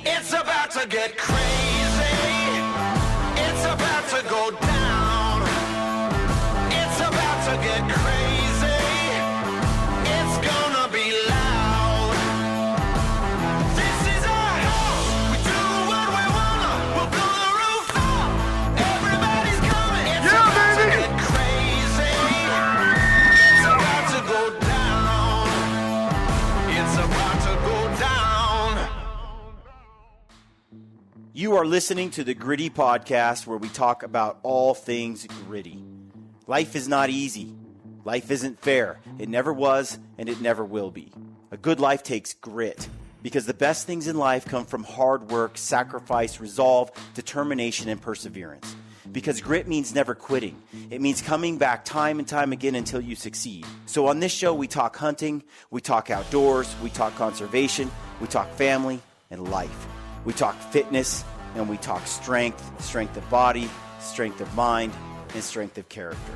It's about to get crazy. It's about to go down. It's about to get crazy. It's gonna be loud. This is our house. We do what we wanna. We'll blow the roof up. Everybody's coming. It's about to get crazy. It's about to go down. It's about to go down. You are listening to the Gritty Podcast, where we talk about all things gritty. Life is not easy. Life isn't fair. It never was, and it never will be. A good life takes grit, because the best things in life come from hard work, sacrifice, resolve, determination, and perseverance. Because grit means never quitting. It means coming back time and time again until you succeed. So on this show, we talk hunting, we talk outdoors, we talk conservation, we talk family and life. We talk fitness, and we talk strength, strength of body, strength of mind, and strength of character.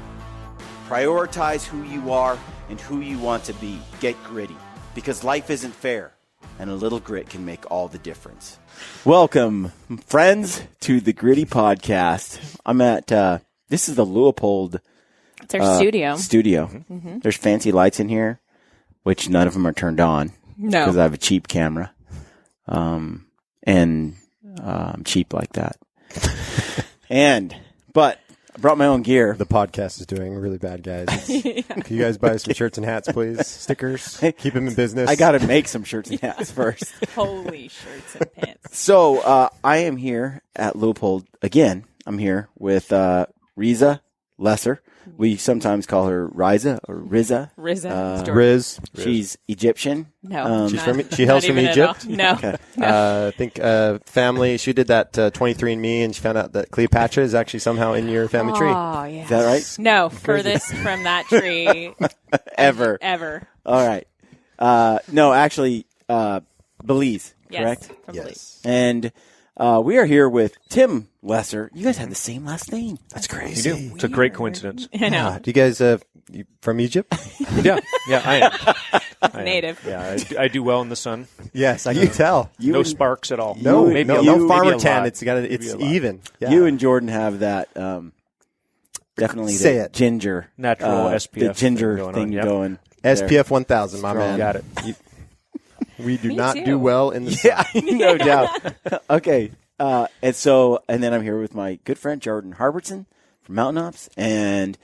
Prioritize who you are and who you want to be. Get gritty, because life isn't fair, and a little grit can make all the difference. Welcome, friends, to the Gritty Podcast. I'm at, this is the Leupold It's our studio. Mm-hmm. There's fancy lights in here, which none of them are turned on. No. Because I have a cheap camera. And I'm cheap like that. But I brought my own gear. The podcast is doing really bad, guys. Can you guys buy some shirts and hats, please? Stickers. Keep them in business. I got to make some shirts and hats first. Holy shirts and pants. So I am here at Leupold again. I'm here with Riza Lesser. We sometimes call her Riza or Riza. Riza. Riz. She's Egyptian. No. She's she hails from Egypt. No. Okay. I think family. She did that 23andMe, and she found out that Cleopatra is actually somehow in your family tree. Oh, yeah. Is that right? No, furthest from that tree Ever. All right. No, actually, Belize, Yes, correct? from Belize. And we are here with Tim Lesser. You guys have the same last name. That's crazy. We do. It's a great coincidence. I know. Do you guys you from Egypt? Yeah, I am. Native. Yeah, I do well in the sun. Yes, I can tell. No sparks at all. No, maybe no, a no little, farmer maybe a tan. lot. It's Maybe a lot. even. Yeah. You and Jordan have that definitely Say the it. ginger. Natural SPF The ginger thing thing going on. Yep. going. SPF 1000, my Strong. man. Got it. We do Me not too. do well in the sun. Yeah, no doubt. Okay. And then I'm here with my good friend Jordan Harbertson from Mountain Ops. And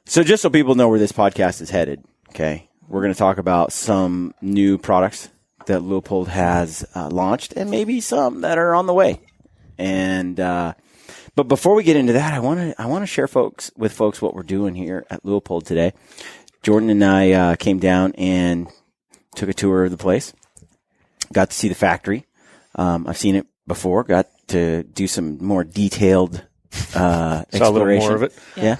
so just so people know where this podcast is headed, okay, we're going to talk about some new products that Leupold has launched, and maybe some that are on the way. And but before we get into that, I want to share with folks what we're doing here at Leupold today. Jordan and I came down and took a tour of the place. Got to see the factory. I've seen it before. Got to do some more detailed exploration. Saw a little more of it. Yeah.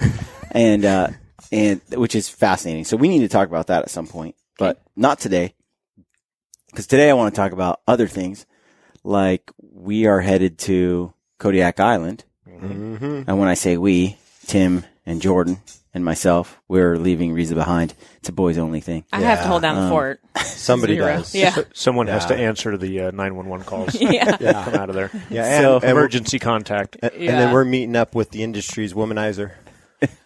And which is fascinating. So we need to talk about that at some point, but not today. Because today I want to talk about other things, like we are headed to Kodiak Island. Mm-hmm. And when I say we, Tim and Jordan and myself, we're leaving Riza behind. It's a boys only thing. I have to hold down the fort. Somebody Zero. does. Yeah. Someone has to answer to the 911 calls. Yeah. Come out of there. Yeah, So- and Emergency contact. And then we're meeting up with the industry's womanizer,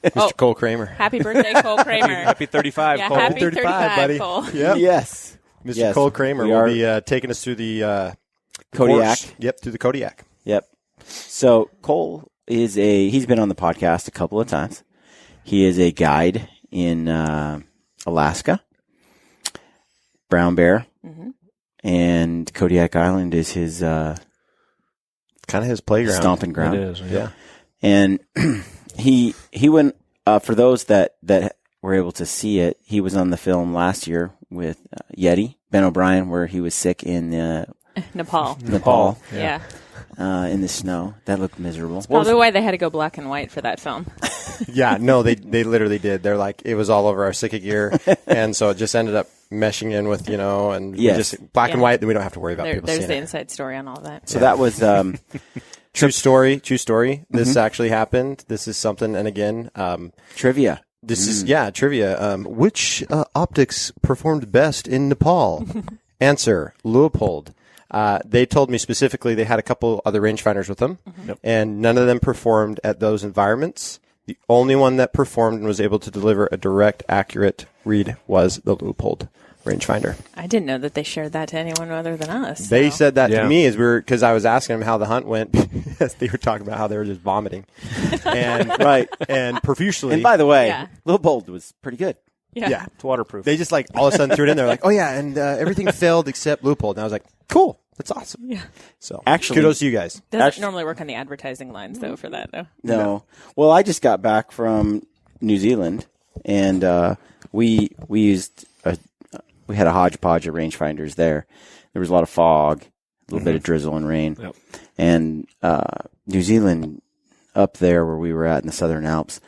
Mr. Cole Kramer. Happy birthday, Cole Kramer. Happy 35, yeah, Cole. happy 35, buddy. Cole. Yep. Yes. Mr. Yes. Cole Kramer We will are- be taking us through the Kodiak. course. Yep, through the Kodiak. Yep. So Cole he's been on the podcast a couple of times. He is a guide in Alaska, brown bear, and Kodiak Island is his Kind of his playground. stomping ground. It is. Yeah. And he went for those that were able to see it. He was on the film last year with Yeti Ben O'Brien, where he was sick in Nepal. Yeah. in the snow. That looked miserable. Probably why they had to go black and white for that film. Yeah, no, they literally did. They're like, it was all over our Sika gear, and so it just ended up meshing in with, and we Yes. just black and white, then we don't have to worry about people There's seeing the it. inside story on all that. So that was True story. This actually happened. This is something, and again, trivia. this is, trivia. Which optics performed best in Nepal? Answer, Leupold. They told me specifically they had a couple other rangefinders with them, and none of them performed at those environments. The only one that performed and was able to deliver a direct, accurate read was the Leupold rangefinder. I didn't know that they shared that to anyone other than us. They so. said that to me because I was asking them how the hunt went. They were talking about how they were just vomiting, and and profusely. And by the way, Leupold was pretty good. Yeah. It's waterproof. They just like all of a sudden threw it in there, like, oh yeah, and everything failed except Leupold. And I was like, cool, that's awesome. Yeah. So actually, kudos to you guys. Doesn't normally work on the advertising lines though for that though. No. Well, I just got back from New Zealand, and we used we had a hodgepodge of rangefinders there. There was a lot of fog, a little bit of drizzle and rain, and New Zealand up there where we were at in the Southern Alps,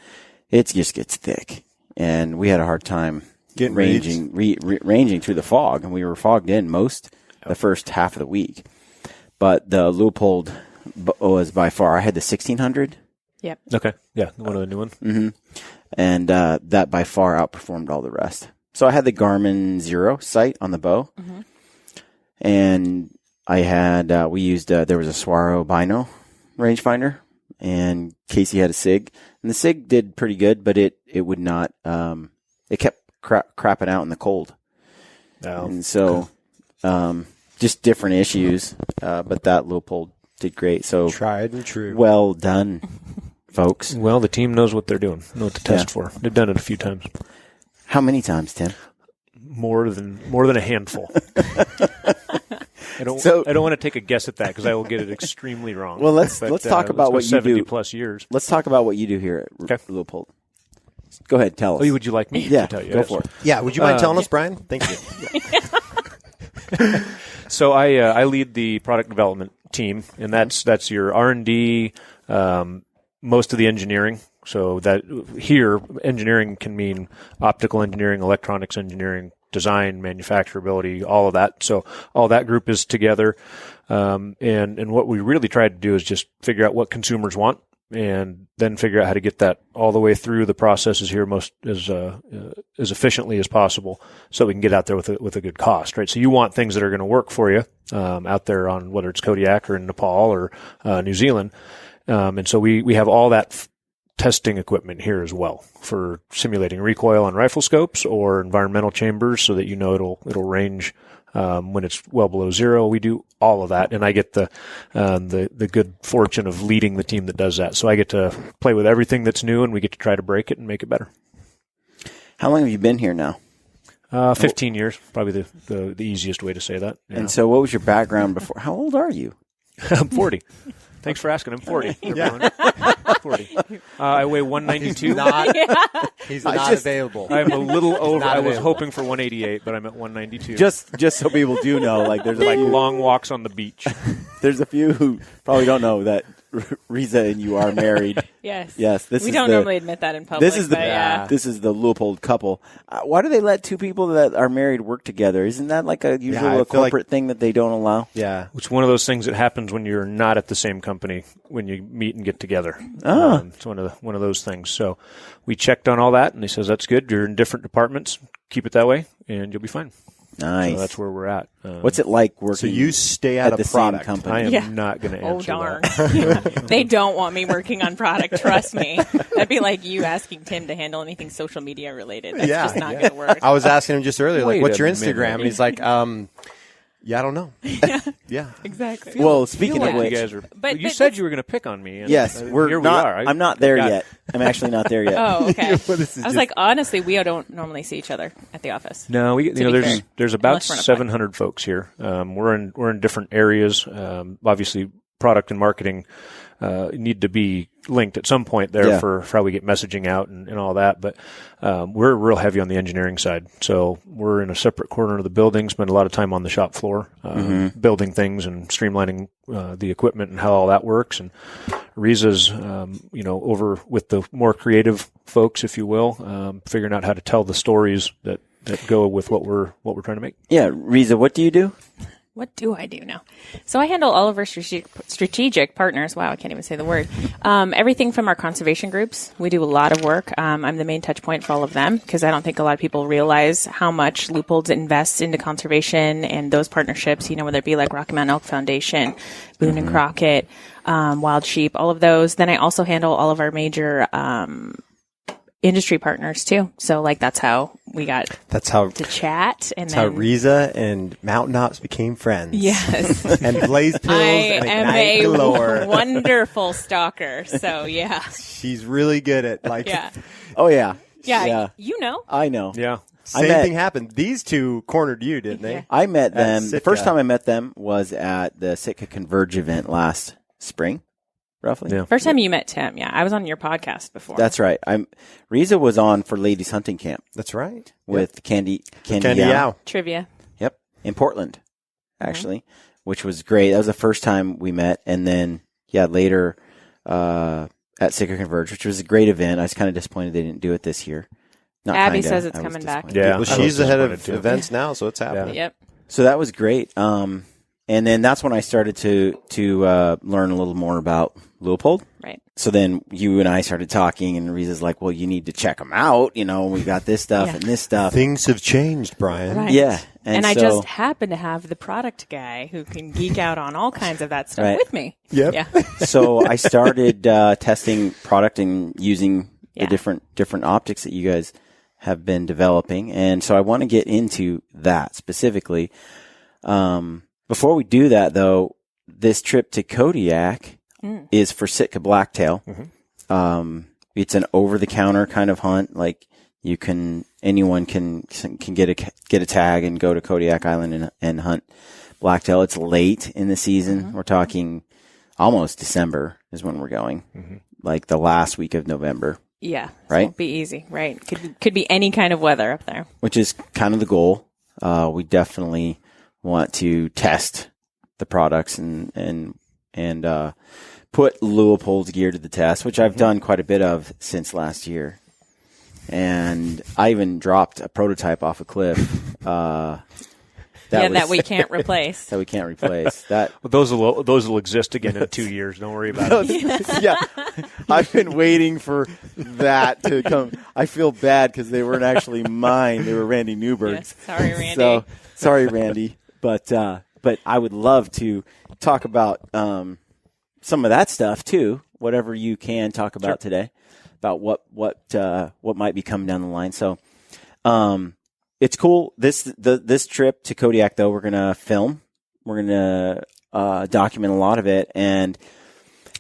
it just gets thick. And we had a hard time ranging through the fog, and we were fogged in the first half of the week. But the Leupold was by far. I had the 1600. Yep. Okay. Yeah, one of the new ones. Mm-hmm. And that by far outperformed all the rest. So I had the Garmin Zero sight on the bow, and I had there was a Swaro Bino rangefinder, and Casey had a SIG, and the SIG did pretty good, but it would not. It kept crapping out in the cold, and so just different issues. But that Leupold did great. So tried and true. Well done, folks. Well, the team knows what they're doing. Know what to test for. They've done it a few times. How many times, Tim? More than a handful. I don't want to take a guess at that because I will get it extremely wrong. Well, let's talk about what you do. 70 plus years. Let's talk about what you do here at Leupold. Go ahead, tell us. Oh, would you like me to tell you? Go for it. Yeah, would you mind telling us, Brian? Thank you. So I lead the product development team, and that's your R&D, most of the engineering. So that here, engineering can mean optical engineering, electronics engineering, design, manufacturability, all of that. So all that group is together. And what we really try to do is just figure out what consumers want and then figure out how to get that all the way through the processes here as efficiently as possible so we can get out there with a good cost, right? So you want things that are going to work for you out there on whether it's Kodiak or in Nepal or New Zealand. And so we have all that testing equipment here as well for simulating recoil on rifle scopes or environmental chambers so that it'll range when it's well below zero. We do all of that, and I get the good fortune of leading the team that does that. So I get to play with everything that's new, and we get to try to break it and make it better. How long have you been here now? 15 years, probably the easiest way to say that. Yeah. And so what was your background before? How old are you? I'm 40. Thanks for asking. I'm 40. Yeah. 40. I weigh 192. He's not available. I'm a little over. I was hoping for 188, but I'm at 192. Just so people do know, like there's like long walks on the beach. There's a few who probably don't know that Riza and you are married. Yes. Yes. We don't normally admit that in public. This is the Leupold couple. Why do they let two people that are married work together? Isn't that like usually a corporate thing that they don't allow? Yeah. It's one of those things that happens when you're not at the same company when you meet and get together. It's one of those things. So we checked on all that, and they says that's good. You're in different departments. Keep it that way, and you'll be fine. Nice. So that's where we're at. What's it like working? So you stay at the product same company? I am not going to answer that. They don't want me working on product. Trust me. That'd be like you asking Tim to handle anything social media related. That's just not going to work. I was asking him just earlier, Wait what's your a Instagram? minute. And he's like, yeah, I don't know. Yeah. Exactly. Well, speaking of you which, guys are. But you said you were going to pick on me. And yes, here we're we not. are. I'm not there yet. I'm actually not there yet. Oh, okay. This is I was like, honestly, we don't normally see each other at the office. No, fair. there's about Unless we're on a 700 folks here. We're in different areas. Obviously, product and marketing need to be linked at some point there for how we get messaging out and all that. But we're real heavy on the engineering side. So we're in a separate corner of the building, spend a lot of time on the shop floor, building things and streamlining the equipment and how all that works. And Riza's, over with the more creative folks, if you will, figuring out how to tell the stories that go with what we're trying to make. Yeah, Riza, what do you do? What do I do now? So I handle all of our strategic partners. Wow, I can't even say the word. Everything from our conservation groups. We do a lot of work. I'm the main touch point for all of them because I don't think a lot of people realize how much Leupold invests into conservation and those partnerships, whether it be like Rocky Mountain Elk Foundation, Boone and Crockett, Wild Sheep, all of those. Then I also handle all of our major industry partners too. So that's how we got to chat. And that's how Riza and Mountain Ops became friends. Yes. And Blaze Pills and I am Ignite Galore. wonderful stalker. So yeah. She's really good at Yeah. Oh yeah. Yeah. I know. Yeah. Same thing happened. These two cornered you, didn't they? I met them. The Sitka. first time I met them was at the Sitka Converge event last spring, roughly. Yeah. First time you met Tim. Yeah. I was on your podcast before. That's right. Riza was on for Ladies Hunting Camp That's right. with Candy Candy Yao. Yao. Trivia. Yep. In Portland, actually, which was great. That was the first time we met. And then, later at Sitka Converge, which was a great event. I was kind of disappointed they didn't do it this year. Not Abby kinda, says it's I was coming back. disappointed. Yeah. Well, I she's was the head of disappointed, too. events now, so it's happening. Yep. So that was great. And then that's when I started to learn a little more about Leupold. Right. So then you and I started talking, and Riza's like, "Well, you need to check them out. We got this stuff Yeah. and this stuff." Things have changed, Brian. Right. Yeah, And I so- just happen to have the product guy who can geek out on all kinds of that stuff Right. with me. Yep. Yeah. So I started testing product and using Yeah. the different optics that you guys have been developing, and so I want to get into that specifically. Before we do that, though, this trip to Kodiak is for Sitka blacktail. It's an over-the-counter kind of hunt. Like anyone can get a tag and go to Kodiak Island and hunt blacktail. It's late in the season. We're talking almost December is when we're going, like the last week of November, Yeah. Right? Won't be easy. Right. Could be any kind of weather up there. which is kind of the goal. We definitely want to test the products and put Leupold's gear to the test, which I've done quite a bit of since last year. And I even dropped a prototype off a cliff. That we can't replace. that we can't replace. That But those will exist again in 2 years. Don't worry about it. yeah, I've been waiting for that to come. I feel bad because they weren't actually mine; they were Randy Newberg's. Yes. Sorry, Randy. So sorry, Randy, but I would love to talk about some of that stuff too. Whatever you can talk about today, about what might be coming down the line. So, it's cool. This trip to Kodiak, though, we're gonna film. We're gonna document a lot of it, and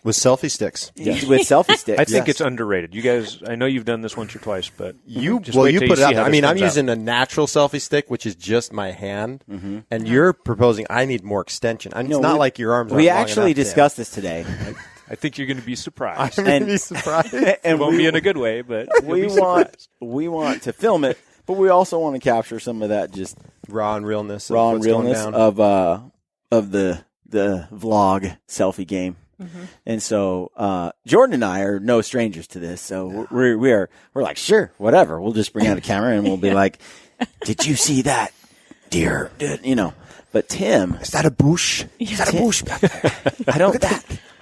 With selfie sticks. with selfie sticks. I think it's underrated. You guys, I know you've done this once or twice, but You just wait till put it see out. how I this mean, I'm comes out. using a natural selfie stick, which is just my hand, and you're proposing I need more extension. I mean, it's not like your arms. We aren't long actually enough to- discussed this today, I think you're going to be surprised. I'm gonna and- be surprised. and Won't be in a good way, but you'll we be surprised. want to film it, but we also want to capture some of that just Raw and realness. of raw and what's going realness down. of the vlog selfie game. And so Jordan and I are no strangers to this, so we're like, sure, whatever. We'll just bring out a camera and we'll be like, "Did you see that deer?" But Tim, Is that a bush? Is that a bush back there?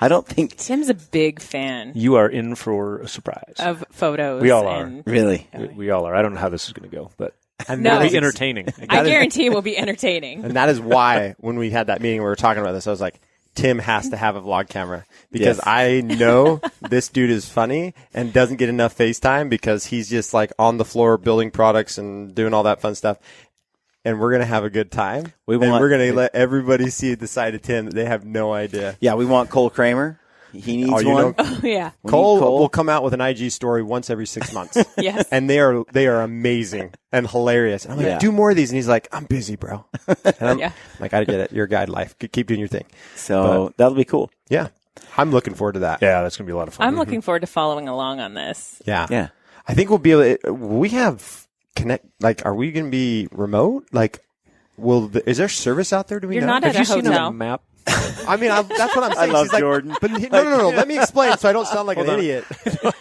I don't think Tim's a big fan You are in for a surprise. of photos. We all are. and really. We all are. I don't know how this is going to go, but And No. it'll that be is- entertaining. I guarantee it will be entertaining. And that is why when we had that meeting, we were talking about this. I was like, Tim has to have a vlog camera because Yes. I know this dude is funny and doesn't get enough FaceTime because he's just like on the floor building products and doing all that fun stuff. And we're going to have a good time. We're going to let everybody see the side of Tim that they have no idea. Yeah, we want Cole Kramer. He needs Oh, you one. know- Oh, yeah. We need Cole Cole. will come out with an IG story once every 6 months. Yes. And they are amazing and hilarious. And I'm like, Yeah. do more of these. And he's like, I'm busy, bro. And I'm Yeah. like, I get it. You're a guide life. Keep doing your thing. So that'll be cool. Yeah. I'm looking forward to that. Yeah, that's going to be a lot of fun. I'm looking forward to following along on this. Yeah. Yeah. I think we'll be able to, we have connect, like, are we going to be remote? Like, is there service out there? Do we You're know? not at Have you a seen hotel. a map? I mean, that's what I'm saying. love She's like, Jordan. But no. Let me explain so I don't sound like an idiot.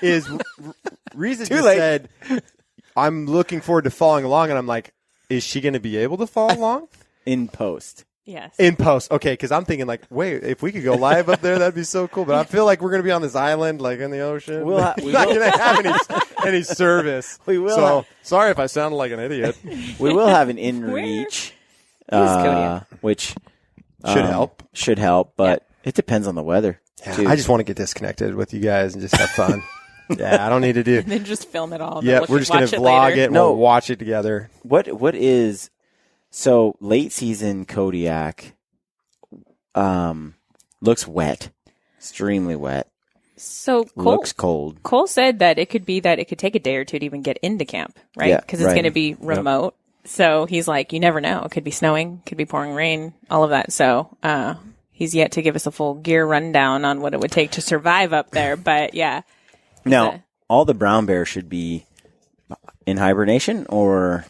Riza just late. said, I'm looking forward to following along. And I'm like, is she going to be able to follow along? In post. Yes. In post. Okay, because I'm thinking like, wait, if we could go live up there, that'd be so cool. But I feel like we're going to be on this island, like in the ocean. We're not going to have any service. We will So have- sorry if I sounded like an idiot. We will have an in-reach, Kodiak? which Should help. Should help, but it depends on the weather. too. I just want to get disconnected with you guys and just have fun. Yeah, I don't need to do. And then just film it all. Yeah, we're just going to vlog it and No. we'll watch it together. What is so late season Kodiak? Looks wet, extremely wet. So Cole, Looks cold. Cole said that it could take a day or two to even get into camp, right? Yeah, Because it's right. going to be remote. So he's like, you never know. It could be snowing, could be pouring rain, all of that. So he's yet to give us a full gear rundown on what it would take to survive up there. But yeah. Now, all the brown bears should be in hibernation, or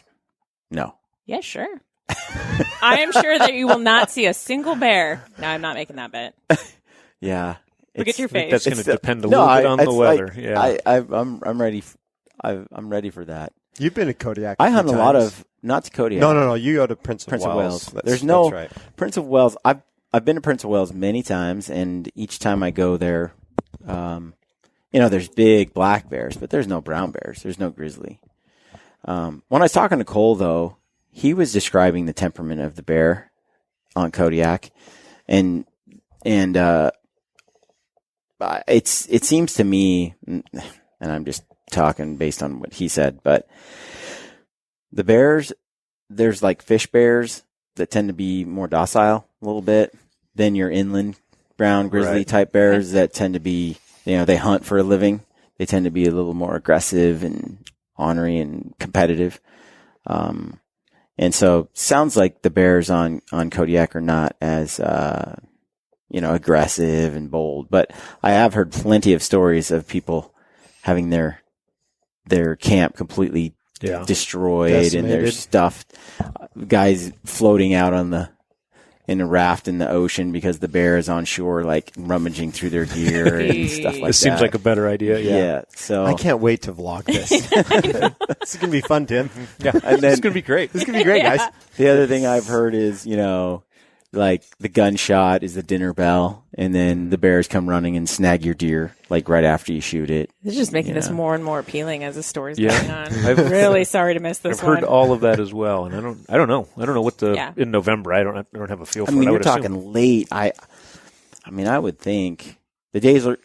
no? Yeah, sure. I am sure that you will not see a single bear. No, I'm not making that bet. Yeah. Look at your face. That's going to depend a little bit on the weather. I'm ready. I'm ready for that. You've been to Kodiak. I hunt a lot of not to Kodiak. No. You go to Prince of Prince of Wales. Wales. That's right. Prince of Wales. I've been to Prince of Wales many times, and each time I go there, there's big black bears, but there's no brown bears. There's no grizzly. When I was talking to Cole, though, he was describing the temperament of the bear on Kodiak, and it seems to me, and I'm just talking based on what he said, but the bears, there's like fish bears that tend to be more docile a little bit than your inland brown grizzly type bears that tend to be, they hunt for a living. They tend to be a little more aggressive and ornery and competitive. And so sounds like the bears on Kodiak are not as, aggressive and bold, but I have heard plenty of stories of people having their camp completely destroyed Decimated. and their stuff, guys floating out in a raft in the ocean because the bear is on shore, like rummaging through their gear and stuff like that. This seems like a better idea. Yeah. So I can't wait to vlog this. This is going to be fun, Tim. Yeah. And then It's going to be great. This is going to be great, guys. the other thing I've heard is, like the gunshot is the dinner bell, and then the bears come running and snag your deer, like right after you shoot it. It's just making this more and more appealing as the story's Yeah. going on. I'm really sorry to miss this I've heard one. all of that as well, and I don't know what in November. I don't have a feel for I mean, it. you're talking late. I would think the days are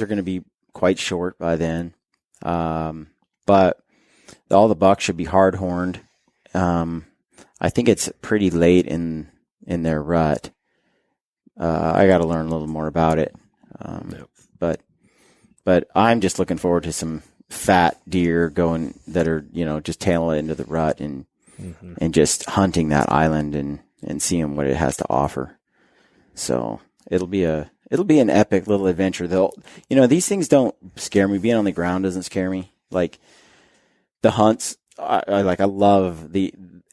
going to be quite short by then. But all the bucks should be hard horned. I think it's pretty late in their rut. I got to learn a little more about it. But I'm just looking forward to some fat deer going that are, just tailing into the rut and just hunting that island and seeing what it has to offer. So it'll be an epic little adventure. These things don't scare me. Being on the ground doesn't scare me. Like the hunts, I love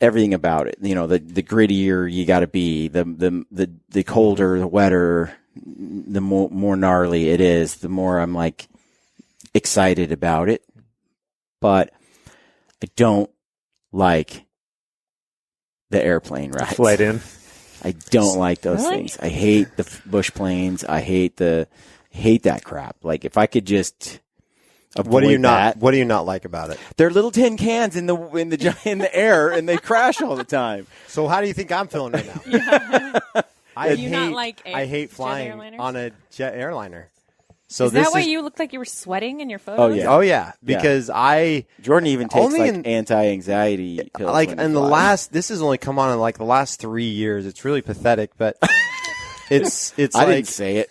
everything about it. The grittier you got to be, the colder, the wetter, the more gnarly it is, the more I'm like excited about it. But I don't like the airplane rides. Flight in. I don't like those Really? things. I hate the bush planes. I hate that crap. Like if I could just avoid What do you that. not like about it? They're little tin cans in the air, and they crash all the time. So how do you think I'm feeling right now? I Do you not like I hate jet flying airliners? on a jet airliner. So Is this that why you looked like you were sweating in your photos? Oh, yeah. Oh yeah, because Jordan even takes Only like in- anti-anxiety pills. like when he in the flies. this has only come on in like the last 3 years. It's really pathetic, but it's I like didn't say it.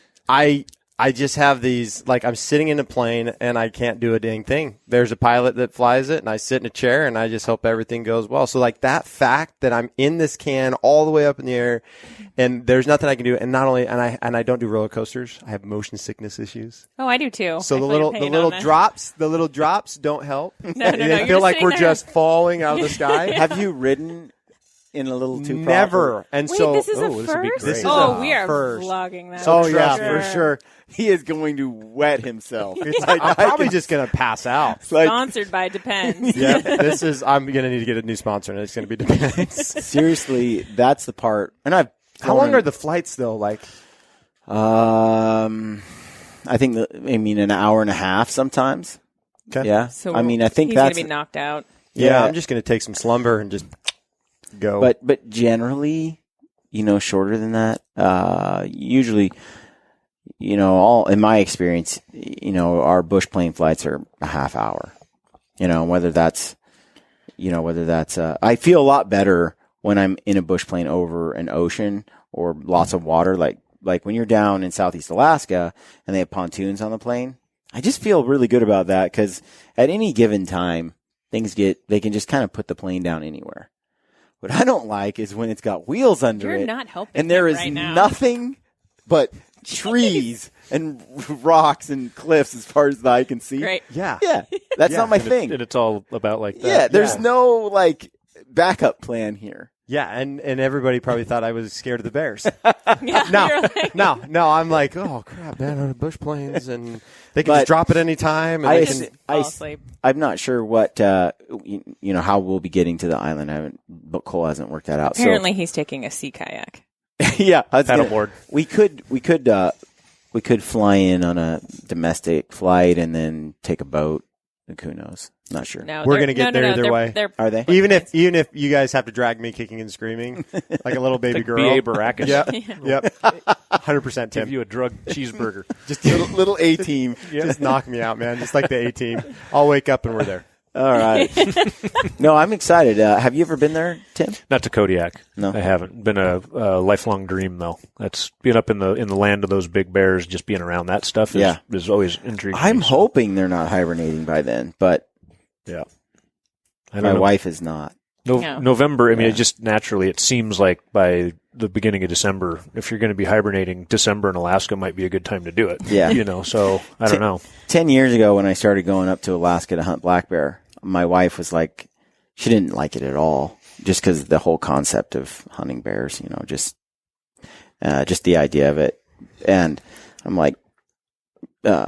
I just have these, like, I'm sitting in a plane and I can't do a dang thing. There's a pilot that flies it and I sit in a chair and I just hope everything goes well. So, like, that fact that I'm in this can all the way up in the air and there's nothing I can do. And not only, and I don't do roller coasters. I have motion sickness issues. Oh, I do too. So I the feel your little pain on that. the little drops don't help. No, They you're feel like sitting we're there. just falling out of the sky. Have you ridden in a little too Never. And Wait, so this is a this would be first? great. This is oh, a we are first. vlogging that. Oh for yeah, sure. for sure. He is going to wet himself. It's like I'm probably just gonna pass out. like, Sponsored by Depends. Yep, I'm gonna need to get a new sponsor, and it's gonna be Depends. seriously, that's the part. And I've How long are the flights though? Like, I think an hour and a half sometimes. okay. Yeah. So I think he's that's gonna be knocked out. Yeah, I'm just going to take some slumber and just go. But generally, shorter than that. Usually, all in my experience, our bush plane flights are a half hour. Whether that's I feel a lot better when I'm in a bush plane over an ocean or lots of water, like when you're down in Southeast Alaska and they have pontoons on the plane. I just feel really good about that because at any given time, they can just kind of put the plane down anywhere. What I don't like is when it's got wheels under You're it. not helping and there him is right now. nothing but trees and rocks and cliffs as far as the eye can see. Great. Yeah. That's not my thing. And it's all about like that. Yeah, there's no backup plan here. yeah, and everybody probably thought I was scared of the bears. Yeah, you're like- No, I'm like, oh crap, man, on bush planes, and they can But just drop at any time. And I they assume- can, fall asleep. I'm not sure what how we'll be getting to the island. But Cole hasn't worked that out. Apparently, he's taking a sea kayak. So, yeah, Paddleboard. We could fly in on a domestic flight and then take a boat. Who knows? Not sure. No, We're they're- gonna get no, there either they're- way. they're- Are they? even if you guys have to drag me kicking and screaming like a little baby Like girl. B.A. Baracus. Yep. 100% Tim. Give you a drug cheeseburger. Just little A team. just knock me out, man. Just like the A team. I'll wake up and we're there. All right. No, I'm excited. Have you ever been there, Tim? Not to Kodiak. No. I haven't. Been a lifelong dream though. That's being up in the land of those big bears. Just being around that stuff is always intriguing. I'm me, so, hoping they're not hibernating by then, but Yeah. I my don't know. wife is not. Yeah. November. I mean, Yeah. it just naturally. It seems like by the beginning of December, if you're going to be hibernating, December in Alaska might be a good time to do it. Yeah. So I don't know. 10 years ago when I started going up to Alaska to hunt black bear, my wife was like, she didn't like it at all just because the whole concept of hunting bears, just the idea of it. And I'm like, I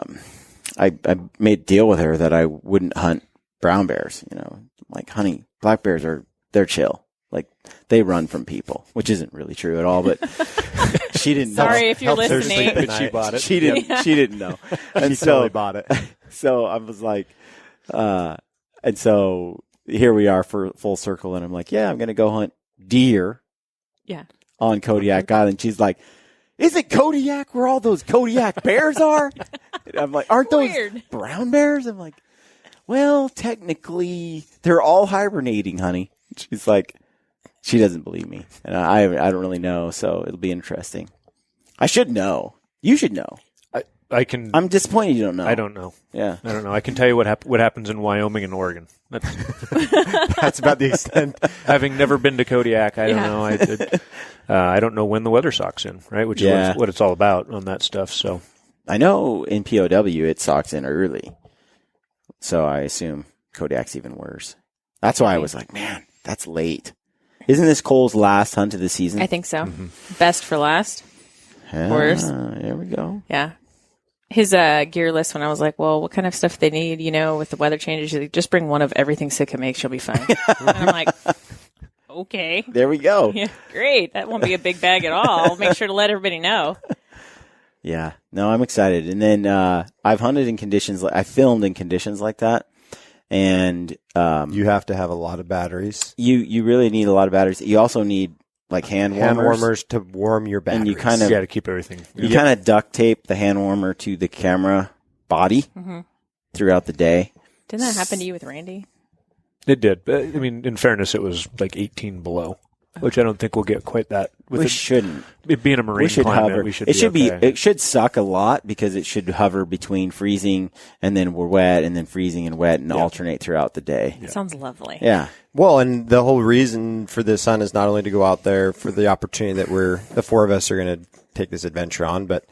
made a deal with her that I wouldn't hunt brown bears, like honey, black bears they're chill. Like they run from people, which isn't really true at all, but she didn't know. Sorry if you're Helps her sleep listening. at She night. bought it. She didn't know. And She totally bought it. So I was like, and so here we are for full circle. And I'm like, yeah, I'm going to go hunt deer Yeah. on Kodiak Island. She's like, isn't Kodiak where all those Kodiak bears are? And I'm like, aren't those Weird. brown bears? I'm like, well, technically they're all hibernating, honey. She's like, she doesn't believe me. And I don't really know. So it'll be interesting. I should know. You should know. I can. I'm disappointed you don't know. I don't know. Yeah. I don't know. I can tell you what happens in Wyoming and Oregon. That's, That's about the extent. having never been to Kodiak, I don't Yeah. know. I don't know when the weather socks in, right? Which Yeah. is what it's all about on that stuff. So I know in POW it socks in early. So I assume Kodiak's even worse. That's why I was like, man, that's late. Isn't this Cole's last hunt of the season? I think so. Best for last. Worse. There we go. Yeah. His gear list, when I was like, well, what kind of stuff they need, with the weather changes, he's like, just bring one of everything Sitka makes, you'll be fine. And I'm like, okay. There we go. Yeah, great. That won't be a big bag at all. I'll make sure to let everybody know. Yeah. No, I'm excited. And then I've hunted in conditions I filmed in conditions like that. And You have to have a lot of batteries. you really need a lot of batteries. You also need like hand warmers. to warm your batteries. And you kind of you got to keep everything. You kind of duct tape the hand warmer to the camera body throughout the day. Didn't that happen to you with Randy? It did. But, I mean, in fairness, it was like 18 below, which I don't think we'll get quite that. With We shouldn't. it being a marine We should climate, hover. we should It should be. okay. It should suck a lot because it should hover between freezing and then we're wet and then freezing and wet and alternate throughout the day. Sounds lovely. Yeah. Well, and the whole reason for this hunt is not only to go out there for the opportunity that the four of us are going to take this adventure on, but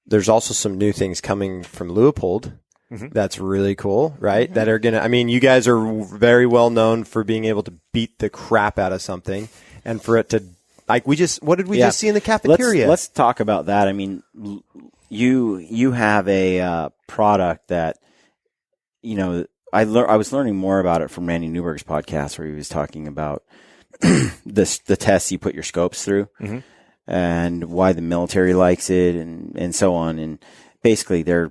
there's also some new things coming from Leupold. That's really cool, right? That are going to, I mean, you guys are very well known for being able to beat the crap out of something and for it to, like, what did we just see in the cafeteria? Let's talk about that. I mean, you have a product that, I was learning more about it from Randy Newberg's podcast where he was talking about the tests you put your scopes through. and why the military likes it, and so on. And basically, they're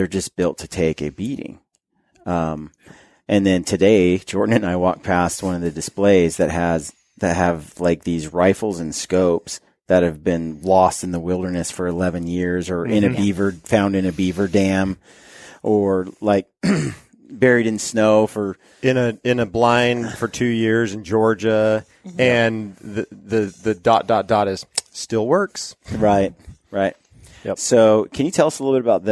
just built to take a beating. And then today, Jordan and I walked past one of the displays that have like these rifles and scopes that have been lost in the wilderness for 11 years, or found in a beaver dam, or like buried in snow in a blind for 2 years in Georgia, and the ... is still works. Right. Yep. So can you tell us a little bit about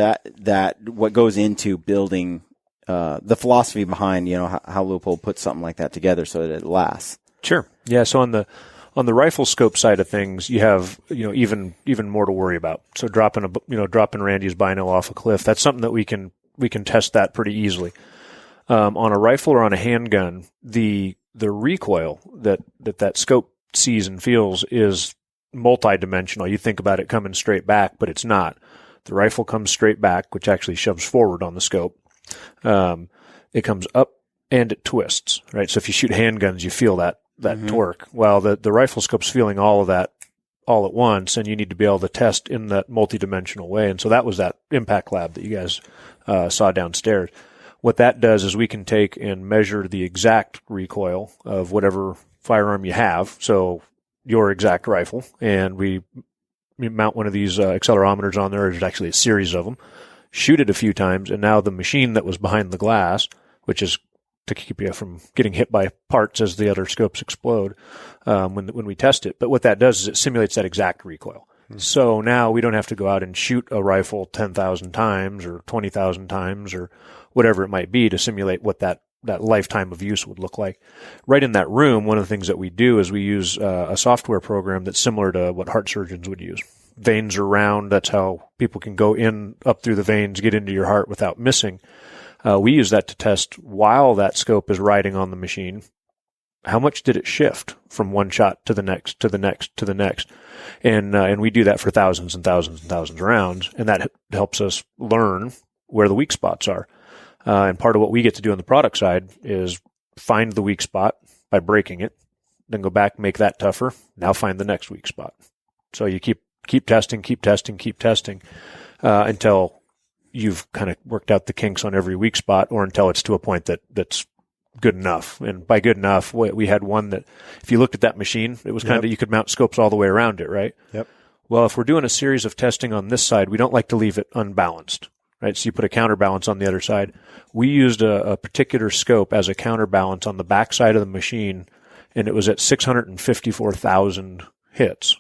that what goes into building, the philosophy behind, how Leupold puts something like that together so that it lasts? Sure. Yeah. So on the rifle scope side of things, you have, even more to worry about. So dropping Randy's bino off a cliff, that's something that we can test that pretty easily. On a rifle or on a handgun, the recoil that scope sees and feels is multi-dimensional. You think about it coming straight back, but it's not. The rifle comes straight back, which actually shoves forward on the scope. It comes up and it twists, right? So if you shoot handguns, you feel that torque. Well, the rifle scope's feeling all of that all at once, and you need to be able to test in that multi-dimensional way. And so that was that impact lab that you guys saw downstairs. What that does is we can take and measure the exact recoil of whatever firearm you have, so your exact rifle, and we mount one of these accelerometers on there. There's actually a series of them. Shoot it a few times, and now the machine that was behind the glass, which is to keep you from getting hit by parts as the other scopes explode when we test it. But what that does is it simulates that exact recoil. So now we don't have to go out and shoot a rifle 10,000 times or 20,000 times or whatever it might be to simulate what that lifetime of use would look like. Right in that room, one of the things that we do is we use a software program that's similar to what heart surgeons would use. Veins are round. That's how people can go in up through the veins, get into your heart without missing. We use that to test while that scope is riding on the machine. How much did it shift from one shot to the next, to the next, to the next? And we do that for thousands and thousands and thousands of rounds, and that helps us learn where the weak spots are. And part of what we get to do on the product side is find the weak spot by breaking it, then go back, make that tougher, now find the next weak spot. So you keep testing until you've kind of worked out the kinks on every weak spot, or until it's to a point that's good enough. And by good enough, we had one that if you looked at that machine, it was kind of, you could mount scopes all the way around it, right? Yep. Well, if we're doing a series of testing on this side, we don't like to leave it unbalanced, right? So you put a counterbalance on the other side. We used a particular scope as a counterbalance on the back side of the machine, and it was at 654,000 hits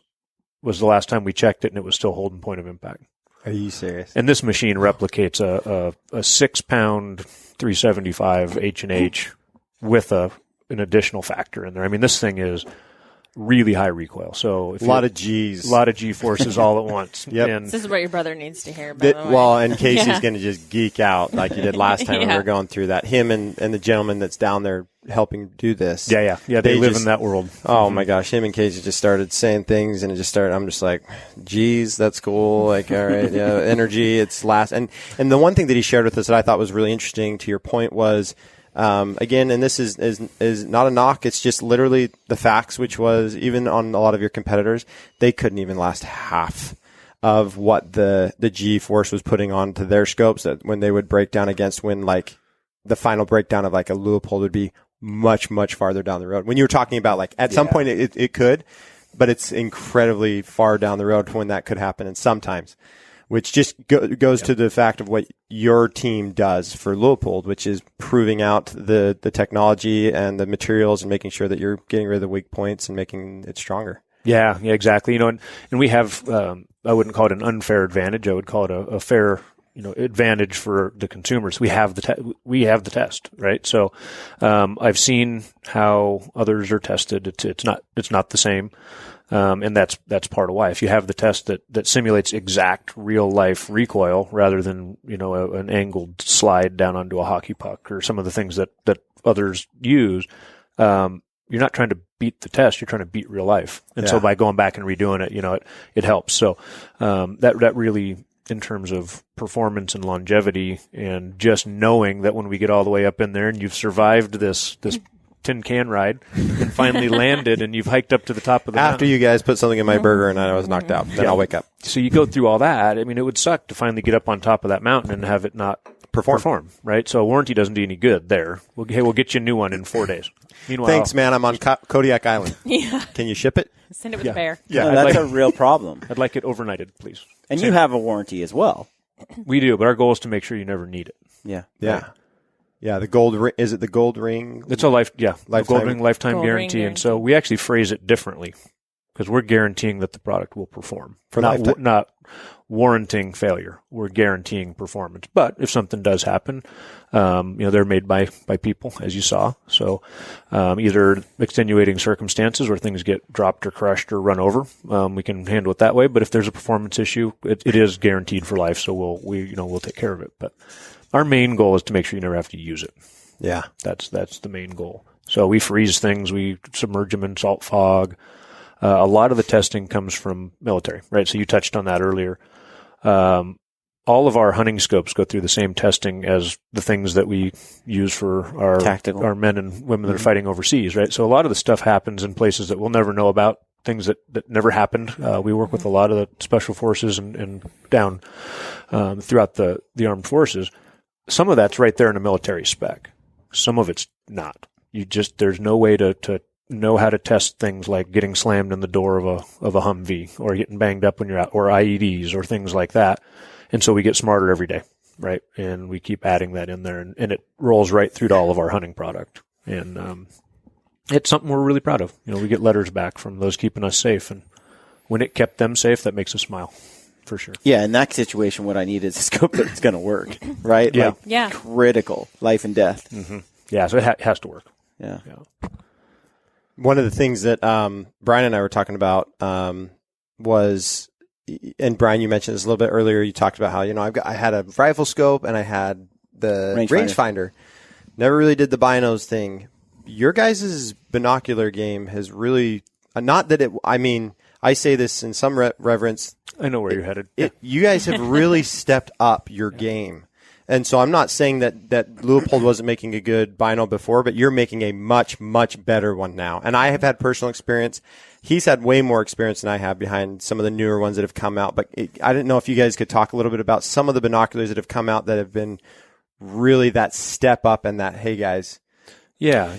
was the last time we checked it, and it was still holding point of impact. Are you serious? And this machine replicates a 6-pound 375 H&H with an additional factor in there. I mean, this thing is really high recoil. So a lot of G's. A lot of G forces all at once. Yep. And This is what your brother needs to hear, by the way. Well, and Casey's going to just geek out like he did last time when we were going through that. Him and the gentleman that's down there helping do this. Yeah. They live in that world. Oh my gosh. Him and Casey just started saying things, and I'm just like, geez, that's cool. Like, all right. Yeah. Energy. It's last. And the one thing that he shared with us that I thought was really interesting to your point was, again, and this is not a knock. It's just literally the facts, which was even on a lot of your competitors, they couldn't even last half of what the G force was putting onto their scopes, that when they would break down against, when like the final breakdown of like a Leupold would be much, much farther down the road. When you were talking about like at some point it could, but it's incredibly far down the road when that could happen. And sometimes, which just goes to the fact of what your team does for Leupold, which is proving out the technology and the materials and making sure that you're getting rid of the weak points and making it stronger. Yeah, exactly. And we have, I wouldn't call it an unfair advantage. I would call it a fair, advantage for the consumers. We have the test, right? So, I've seen how others are tested. It's not the same. And that's part of why. If you have the test that simulates exact real life recoil rather than, an angled slide down onto a hockey puck or some of the things that others use, you're not trying to beat the test, you're trying to beat real life. And so by going back and redoing it, it helps. So, that really, in terms of performance and longevity, and just knowing that when we get all the way up in there and you've survived this tin can ride and finally landed, and you've hiked up to the top of the After mountain. you guys put something in my burger and I was knocked out, then I'll wake up. So you go through all that. I mean, it would suck to finally get up on top of that mountain and have it not perform, right? So a warranty doesn't do any good there. We'll get you a new one in 4 days. Meanwhile, Thanks, man. I'm on Kodiak Island. Yeah. Can you ship it? Send it with a bear. Yeah, I'd that's like- a real problem. I'd like it overnighted, please. And you have a warranty as well. We do, but our goal is to make sure you never need it. Yeah. Yeah. Yeah, the gold ring. Is it the gold ring? It's a Lifetime- gold ring lifetime Gold ring guarantee. And so we actually phrase it differently because we're guaranteeing that the product will perform. For not, lifetime. not warranting failure. We're guaranteeing performance. But if something does happen, they're made by people, as you saw. So either extenuating circumstances where things get dropped or crushed or run over, we can handle it that way. But if there's a performance issue, it is guaranteed for life. So we'll take care of it. But our main goal is to make sure you never have to use it. Yeah. That's the main goal. So we freeze things, we submerge them in salt fog. A lot of the testing comes from military, right? So you touched on that earlier. All of our hunting scopes go through the same testing as the things that we use for our men and women that are fighting overseas, right? So a lot of the stuff happens in places that we'll never know about, things that never happened. We work with a lot of the special forces and down throughout the armed forces. Some of that's right there in a military spec. Some of it's not. There's no way to know how to test things like getting slammed in the door of a Humvee or getting banged up when you're out, or IEDs or things like that. And so we get smarter every day, right? And we keep adding that in there, and it rolls right through to all of our hunting product. And it's something we're really proud of. We get letters back from those keeping us safe, and when it kept them safe, that makes us smile. For sure. Yeah, in that situation, what I need is a scope that's going to work, right? Yeah. Like, Yeah. critical, life and death. Mm-hmm. Yeah, so it has to work. Yeah. One of the things that Brian and I were talking about was, and Brian, you mentioned this a little bit earlier. You talked about how I had a rifle scope and I had the rangefinder. Never really did the binos thing. Your guys' binocular game has really not that it. I mean, I say this in some reverence. I know where you're headed. You guys have really stepped up your game. And so I'm not saying that Leupold wasn't making a good bino before, but you're making a much, much better one now. And I have had personal experience. He's had way more experience than I have behind some of the newer ones that have come out. But I didn't know if you guys could talk a little bit about some of the binoculars that have come out that have been really that step up and that, hey, guys. Yeah.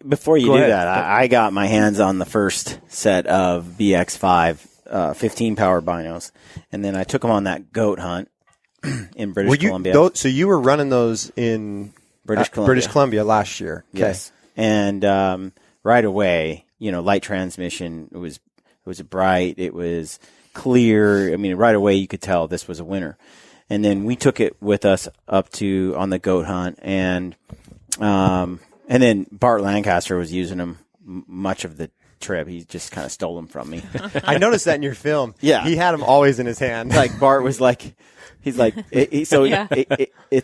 Before you Go do ahead. that, I got my hands on the first set of Bx5 15 power binos, and then I took them on that goat hunt in British Columbia. So you were running those in British Columbia last year. Okay. Yes, and right away, light transmission. It was bright. It was clear. I mean, right away you could tell this was a winner. And then we took it with us up to on the goat hunt, and then Bart Lancaster was using them much of the trip. He just kind of stole them from me. I noticed that in your film. Yeah. He had them always in his hand. Like Bart was like, it's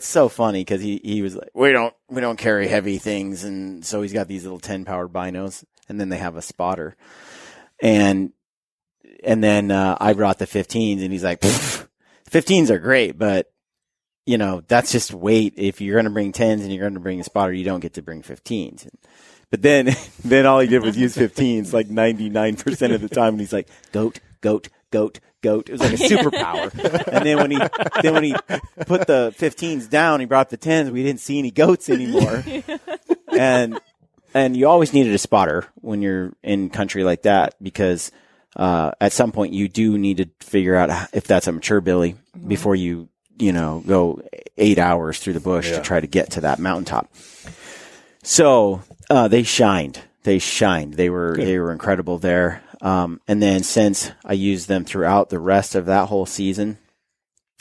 so funny because he was like, we don't carry heavy things, and so he's got these little 10 power binos, and then they have a spotter, and then I brought the 15s, and he's like, 15s are great, but that's just weight. If you're going to bring 10s and you're going to bring a spotter, you don't get to bring 15s. But then all he did was use 15s like 99% of the time, and he's like, goat. It was like a superpower. And then when he put the 15s down, he brought the 10s. We didn't see any goats anymore. And you always needed a spotter when you're in country like that, because at some point you do need to figure out if that's a mature billy before you go 8 hours through the bush to try to get to that mountaintop. So they shined. They were incredible there. And then since I used them throughout the rest of that whole season,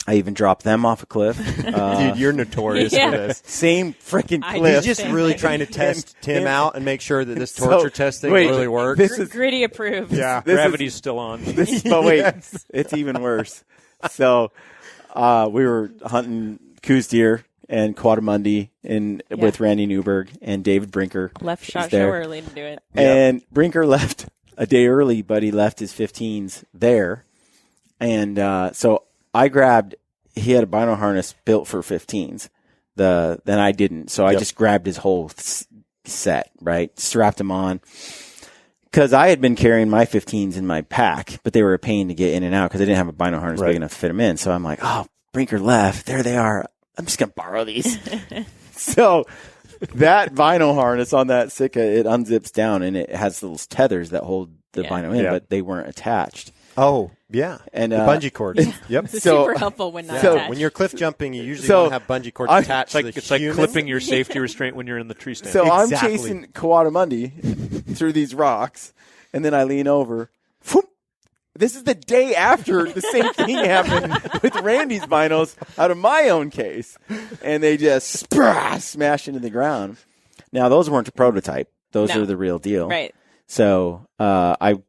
I even dropped them off a cliff. Dude, you're notorious for this. Same freaking cliff. He's just really trying to test Tim out and make sure that this torture testing really works. This is Gritty approved. Yeah. Gravity's still on. but wait, it's even worse. So we were hunting Coos deer and Quadamundi with Randy Newberg and David Brinker. Left shot there. show early to do it. And Brinker left a day early, but he left his 15s there. And so I grabbed, he had a bino harness built for 15s. Then I didn't. So I just grabbed his whole set, right? Strapped them on. Because I had been carrying my 15s in my pack, but they were a pain to get in and out because I didn't have a bino harness big enough to fit them in. So I'm like, oh, brinker left. There they are. I'm just going to borrow these. So that vinyl harness on that Sitka, it unzips down and it has little tethers that hold the vinyl in, but they weren't attached. Oh, yeah. And the bungee cords. Yep. It's super helpful when not attached. When you're cliff jumping, you usually want to have bungee cords attached. It's like clipping your safety restraint when you're in the tree stand. So I'm chasing Coatamundi through these rocks, and then I lean over. Whoop. This is the day after the same thing happened with Randy's vinyls out of my own case, and they just smash into the ground. Now, those weren't a prototype. Those are the real deal. Right. So I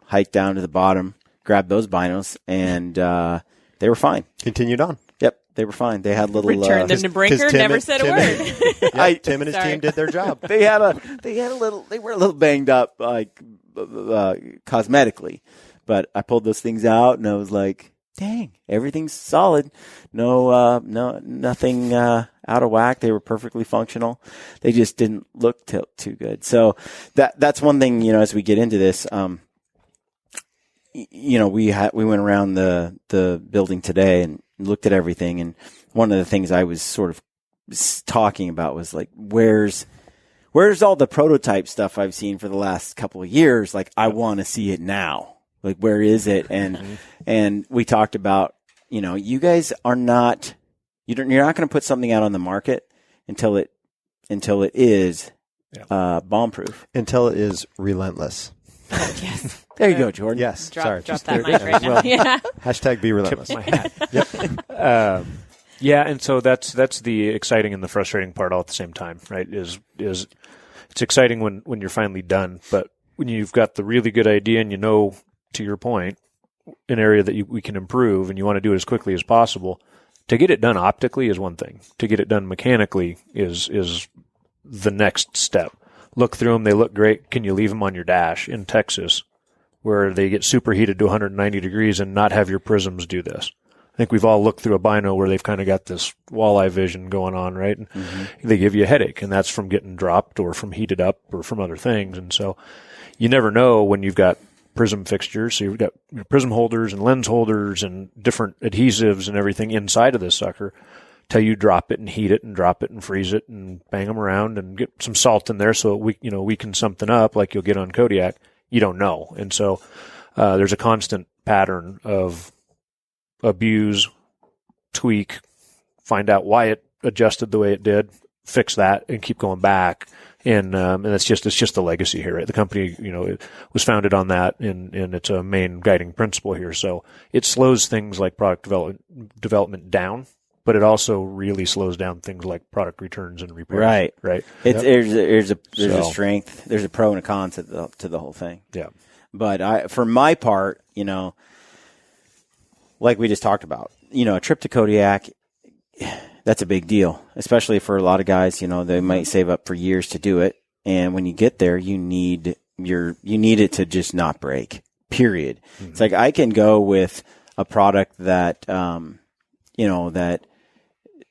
hiked down to the bottom, grabbed those vinyls, and they were fine. Continued on. Yep, they were fine. They had little returned them to Brinker. Never said a word. Tim and his team did their job. They were a little banged up, like cosmetically, but I pulled those things out, and I was like, "Dang, everything's solid. Nothing out of whack. They were perfectly functional. They just didn't look too good." So that's one thing. As we get into this. We went around the building today and looked at everything, and one of the things I was sort of talking about was like, where's all the prototype stuff I've seen for the last couple of years? Like, I want to see it now. Like, where is it? And we talked about, you guys are not, you're not going to put something out on the market until it is bomb proof, until it is relentless. Yes. There you go, Jordan. Yes. Drop that mic right now. Yeah. Hashtag be relentless. Tip my hat. Yep. And so that's the exciting and the frustrating part all at the same time, right? Is it's exciting when you're finally done, but when you've got the really good idea and to your point, an area that we can improve and you want to do it as quickly as possible, to get it done optically is one thing. To get it done mechanically is the next step. Look through them. They look great. Can you leave them on your dash in Texas where they get superheated to 190 degrees and not have your prisms do this? I think we've all looked through a bino where they've kind of got this walleye vision going on, right? And they give you a headache, and that's from getting dropped or from heated up or from other things. And so you never know when you've got prism fixtures. So you've got prism holders and lens holders and different adhesives and everything inside of this sucker till you drop it and heat it and drop it and freeze it and bang them around and get some salt in there so we weaken something up like you'll get on Kodiak. You don't know. And so there's a constant pattern of abuse, tweak, find out why it adjusted the way it did, fix that, and keep going back. And it's just the legacy here, right? The company, it was founded on that, and it's a main guiding principle here. So it slows things like product development down, but it also really slows down things like product returns and repairs. Right. There's a strength, there's a pro and a con to the whole thing. Yeah. But for my part, like we just talked about, a trip to Kodiak, that's a big deal, especially for a lot of guys. They might save up for years to do it, and when you get there, you need it to just not break. Period. Mm-hmm. It's like I can go with a product that,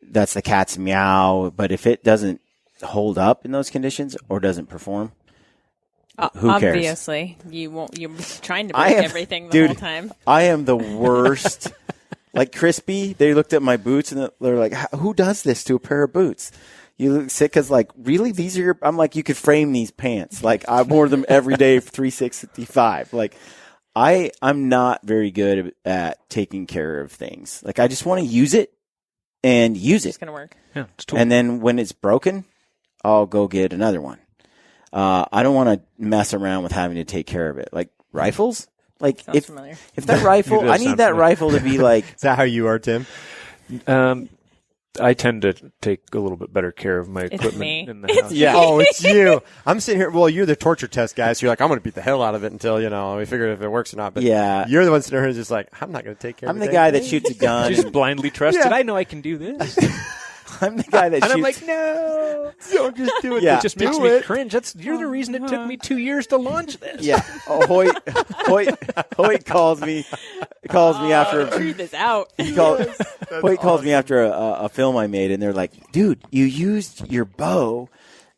that's the cat's meow, but if it doesn't hold up in those conditions or doesn't perform, who cares? Obviously, you won't. You're trying to break everything the whole time. I am the worst. Like Crispy, they looked at my boots and they're like, "Who does this to a pair of boots?" You look sick because, like, really, these are your. I'm like, you could frame these pants. Like, I wore them every day for 365. Like, I'm not very good at taking care of things. Like, I just want to use it and use it. It's gonna work. Yeah, it's cool. And then when it's broken, I'll go get another one. I don't want to mess around with having to take care of it. Like rifles. Like if that rifle, I need that rifle to be like. Is that how you are, Tim? I tend to take a little bit better care of my equipment in the house. Yeah. Oh, it's you. I'm sitting here. Well, you're the torture test guy, so you're like, I'm going to beat the hell out of it until we figure if it works or not. But yeah, you're the one sitting here who's just like, I'm not going to take care of it. I'm the guy that shoots a gun. Just blindly trusted. I know I can do this. I'm the guy that shoots. And I'm like, no, don't just do it. Yeah. It just makes me cringe. You're the reason it took me 2 years to launch this. Yeah. Hoyt calls me after. Truth is out. Hoyt calls me after a film I made, and they're like, "Dude, you used your bow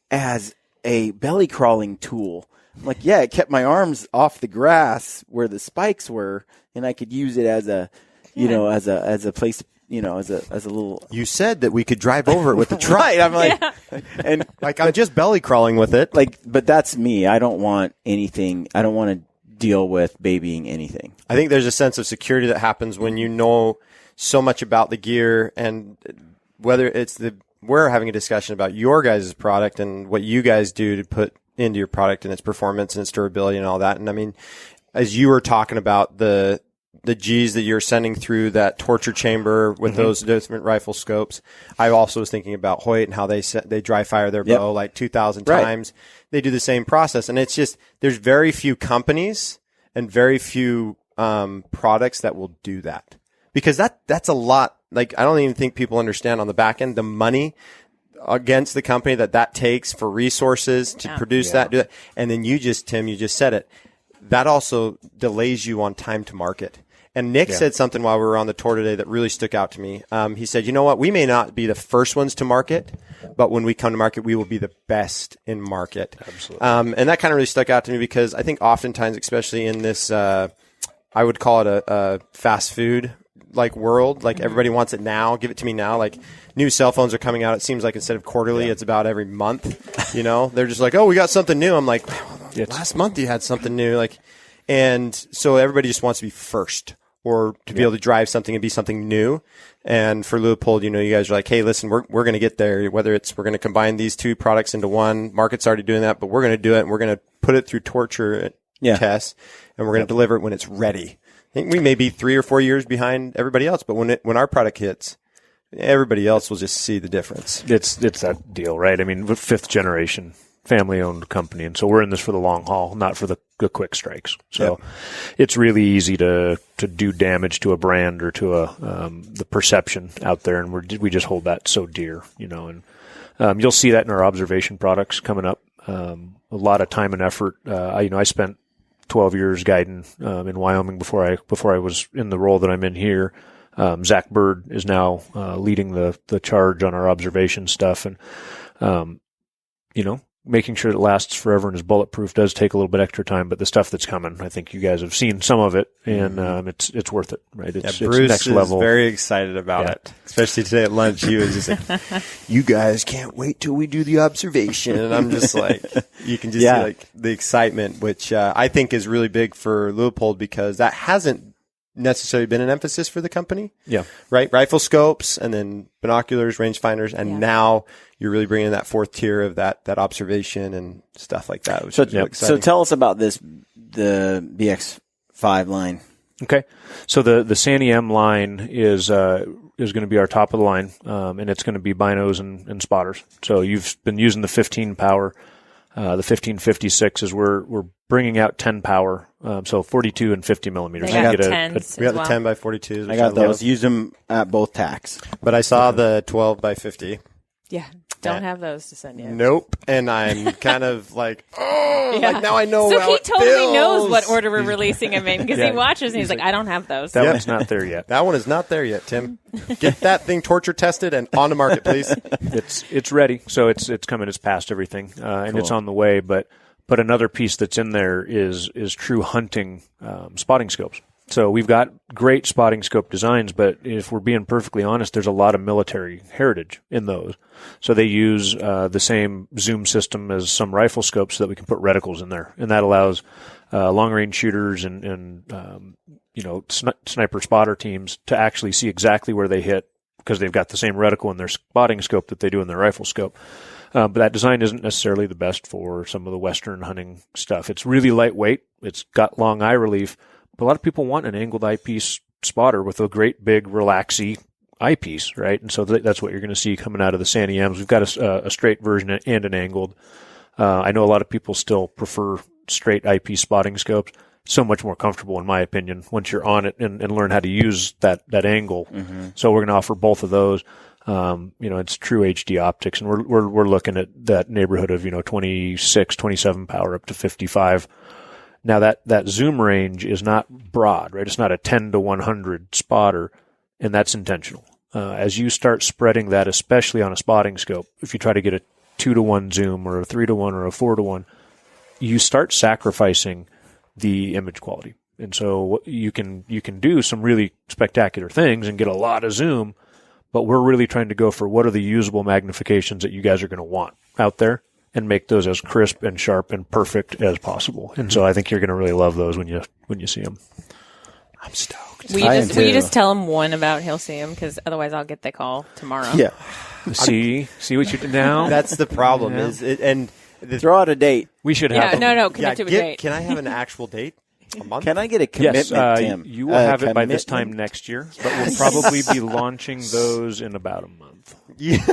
as a belly crawling tool. I'm like, yeah, it kept my arms off the grass where the spikes were, and I could use it as a, as a place, as a little. You said that we could drive over it with the truck. Right. I'm like, and like I'm just belly crawling with it. like, but that's me. I don't want anything. I don't want to deal with babying anything. I think there's a sense of security that happens when you know so much about the gear, and whether it's we're having a discussion about your guys' product and what you guys do to put into your product and its performance and its durability and all that. And I mean, as you were talking about the G's that you're sending through that torture chamber with those different rifle scopes, I also was thinking about Hoyt and how they dry fire their bow like 2,000 times. They do the same process. And it's just, there's very few companies and very few products that will do that, because that's a lot. Like, I don't even think people understand on the back end the money against the company that takes for resources to produce that, do that. And then Tim, you just said it. That also delays you on time to market. And Nick said something while we were on the tour today that really stuck out to me. He said, you know what? We may not be the first ones to market, but when we come to market, we will be the best in market. Absolutely. And that kind of really stuck out to me, because I think oftentimes, especially in this, I would call it a fast food like world, like everybody wants it now, give it to me now. Like, new cell phones are coming out. It seems like instead of quarterly, it's about every month. They're just like, oh, we got something new. I'm like, last month you had something new. Like, and so everybody just wants to be first, or to be able to drive something and be something new. And for Leupold, you guys are like, hey, listen, we're going to get there. Whether it's we're going to combine these two products into one. Market's already doing that, but we're going to do it, and we're going to put it through torture tests, and we're going to deliver it when it's ready. I think we may be 3 or 4 years behind everybody else, but when our product hits, everybody else will just see the difference. It's that deal, right? I mean, 5th generation family-owned company, and so we're in this for the long haul, not for the quick strikes. So it's really easy to do damage to a brand or to the perception out there, and we just hold that so dear, And you'll see that in our observation products coming up. A lot of time and effort. I spent 12 years guiding in Wyoming before I was in the role that I'm in here. Zach Bird is now leading the charge on our observation stuff, and making sure it lasts forever and is bulletproof does take a little bit extra time. But the stuff that's coming, I think you guys have seen some of it, and it's worth it, right? It's Bruce next level. Is very excited about it, especially today at lunch. He was just like, "You guys can't wait till we do the observation," and I'm just like, you can just see like the excitement, which I think is really big for Leupold, because that hasn't necessarily been an emphasis for the company. Yeah. Right. Rifle scopes, and then binoculars, rangefinders, and now you're really bringing in that 4th tier of that observation and stuff like that. Which is really exciting. So tell us about the Bx5 line. Okay. So the Sandy M line is going to be our top of the line, and it's going to be binos and spotters. So you've been using the 15 power. The 1556 is we're bringing out 10 power, so 42 and 50 millimeters. They got You get 10s we got as the 10 by 42s. I got those. Use them at both tacks. But I saw the 12 by 50. Yeah. Don't have those to send you. Nope. And I'm kind of like, like now I know So how he it totally feels. knows what order we're releasing them in, because he watches and he's like, I don't have those. That one's not there yet. That one is not there yet, Tim. Get that thing torture tested and on the market, please. It's ready. So it's coming. It's past everything, and it's on the way. But another piece that's in there is true hunting spotting scopes. So we've got great spotting scope designs, but if we're being perfectly honest, there's a lot of military heritage in those. So they use the same zoom system as some rifle scopes so that we can put reticles in there, and that allows long-range shooters and sniper spotter teams to actually see exactly where they hit, because they've got the same reticle in their spotting scope that they do in their rifle scope. But that design isn't necessarily the best for some of the Western hunting stuff. It's really lightweight. It's got long eye relief. But a lot of people want an angled eyepiece spotter with a great big relaxy eyepiece, right? And so that's what you're going to see coming out of the Sandy M's. We've got a straight version and an angled. I know a lot of people still prefer straight eyepiece spotting scopes. So much more comfortable, in my opinion, once you're on it and learn how to use that angle. Mm-hmm. So we're going to offer both of those. It's true HD optics, and we're looking at that neighborhood of 26, 27 power up to 55. Now that zoom range is not broad, right? It's not a 10 to 100 spotter, and that's intentional. As you start spreading that, especially on a spotting scope, if you try to get a 2-to-1 zoom or a 3-to-1 or a 4-to-1, you start sacrificing the image quality. And so you can do some really spectacular things and get a lot of zoom, but we're really trying to go for what are the usable magnifications that you guys are going to want out there and make those as crisp and sharp and perfect as possible. And so I think you're going to really love those when you see them. I'm stoked. Will you just tell him one about he'll see him? Because otherwise I'll get the call tomorrow. Yeah. See what you did now? That's the problem. Yeah. Is it, and Throw out a date. We should have them. No, commit to a date. Can I have an actual date? A month? Can I get a commitment, Yes, Tim? you will have it by this commitment. time next year, but we'll probably be launching those in about a month. Yeah.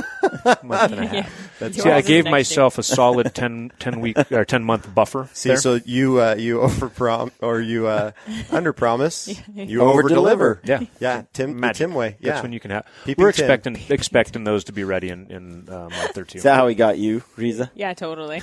Month and a half. Yours See, I is gave next myself a solid 10 week or 10-month buffer. See, there. so you under promise, you over Over-deliver. Yeah. Yeah, Tim, the Magic. Tim way. Yeah. That's when you can have. Peeping We're Tim. expecting those to be ready in a month or two. Is that how he got you, Riza? Yeah, totally.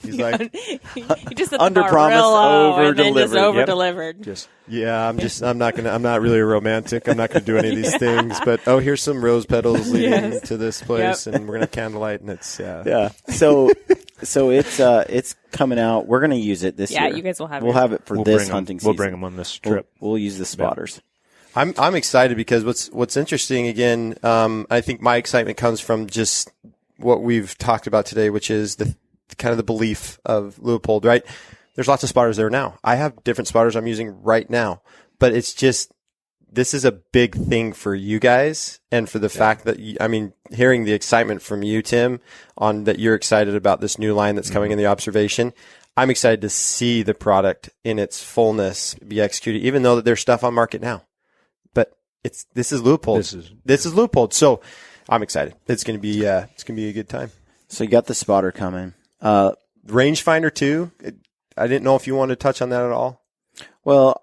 He's like, He just set the Under bar promise, real low over and then just delivered. over Yep. delivered. Just yeah, I'm not really a romantic. I'm not going to do any of these things. But here's some rose petals leading Yes. to this place, and we're going to have candlelight, and it's Yeah. So it's coming out. We're going to use it this year. Yeah, you guys will have We'll it. have it for we'll this bring 'em- hunting season. We'll bring them on this trip. We'll use the spotters. I'm excited because what's interesting again. I think my excitement comes from just what we've talked about today, which is the kind of the belief of Leupold. Right? There's lots of spotters there now. I have different spotters I'm using right now, but it's just this is a big thing for you guys, and for the fact that hearing the excitement from you, Tim, on that you're excited about this new line that's coming in the observation. I'm excited to see the product in its fullness be executed, even though that there's stuff on market now. But this is Leupold. This is Leupold. So I'm excited. It's gonna be a good time. So you got the spotter coming. Rangefinder too. I didn't know if you wanted to touch on that at all. Well,